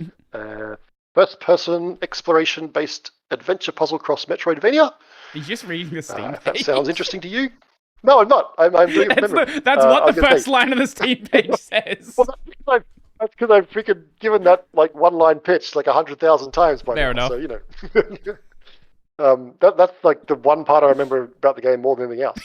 first-person exploration-based adventure puzzle cross metroidvania. Are you just reading the Steam page? That sounds interesting to you? No, I'm not. I'm doing it from memory. That's what the first line of the Steam page says. Well, that's because I've freaking given that like one-line pitch like 100,000 times by Fair now. enough. So that's like the one part I remember about the game more than anything else.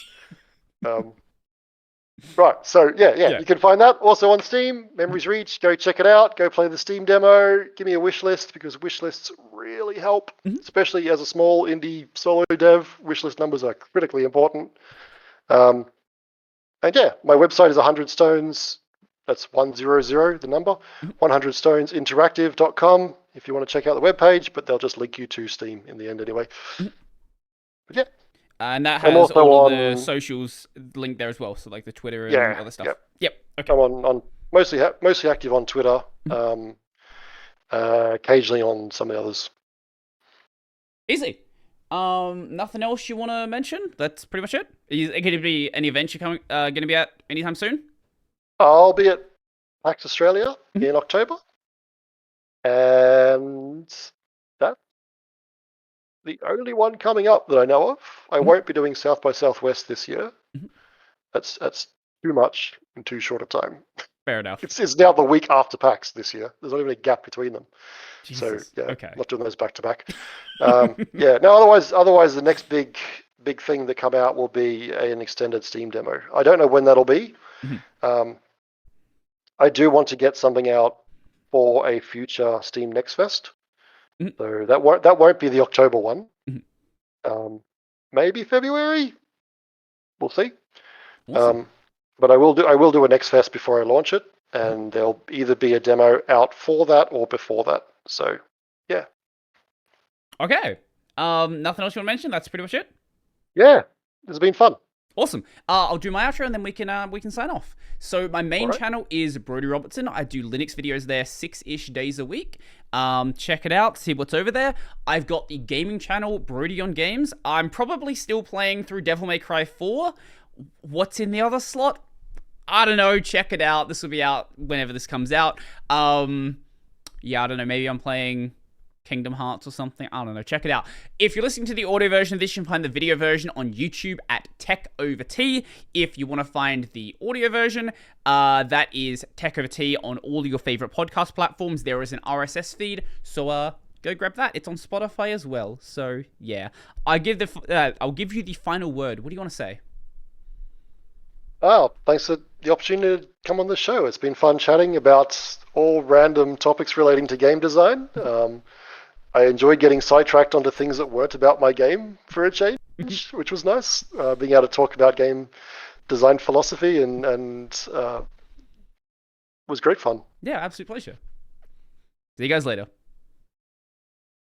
Right. So yeah, you can find that also on Steam. Memories Reach. Go check it out. Go play the Steam demo. Give me a wish list because wish lists really help, especially as a small indie solo dev. Wish list numbers are critically important. And yeah, my website is 100 Stones. That's 100, the number. 100stonesinteractive.com if you want to check out the webpage, but they'll just link you to Steam in the end anyway. But yeah. And that has all the socials linked there as well, so like the Twitter and other stuff. Yep. Okay. I'm on mostly active on Twitter, occasionally on some of the others. Easy. Nothing else you want to mention? That's pretty much it. Is it going to be any events you're going to be at anytime soon? I'll be at PAX Australia in October, and that's the only one coming up that I know of. I won't be doing South by Southwest this year. That's too much in too short a time. Fair enough. It's now the week after PAX this year. There's not even a gap between them. Jesus. So yeah, okay. Not doing those back to back. Yeah, no. Otherwise, the next big thing that come out will be an extended Steam demo. I don't know when that'll be. I do want to get something out for a future Steam Next Fest. Mhm. So that won't be the October one. Mhm. Maybe February. We'll see. Awesome. But I will do a Next Fest before I launch it, and there'll either be a demo out for that or before that. So yeah. Okay. Nothing else you want to mention? That's pretty much it. Yeah, it's been fun. Awesome. I'll do my outro and then we can sign off. So my main channel is Brody Robertson. I do Linux videos there 6-ish days a week. Check it out, see what's over there. I've got the gaming channel Brody on Games. I'm probably still playing through Devil May Cry 4. What's in the other slot? I don't know. Check it out. This will be out whenever this comes out. Yeah, I don't know. Maybe I'm playing Kingdom Hearts or something. I don't know. Check it out. If you're listening to the audio version of this, you can find the video version on YouTube at Tech Over Tea. If you want to find the audio version, that is Tech Over Tea on all your favorite podcast platforms. There is an RSS feed, so go grab that. It's on Spotify as well. So yeah, I'll give you the final word. What do you want to say? Oh, thanks for the opportunity to come on the show. It's been fun chatting about all random topics relating to game design. I enjoyed getting sidetracked onto things that weren't about my game for a change, which was nice. Being able to talk about game design philosophy and was great fun. Yeah, absolute pleasure. See you guys later.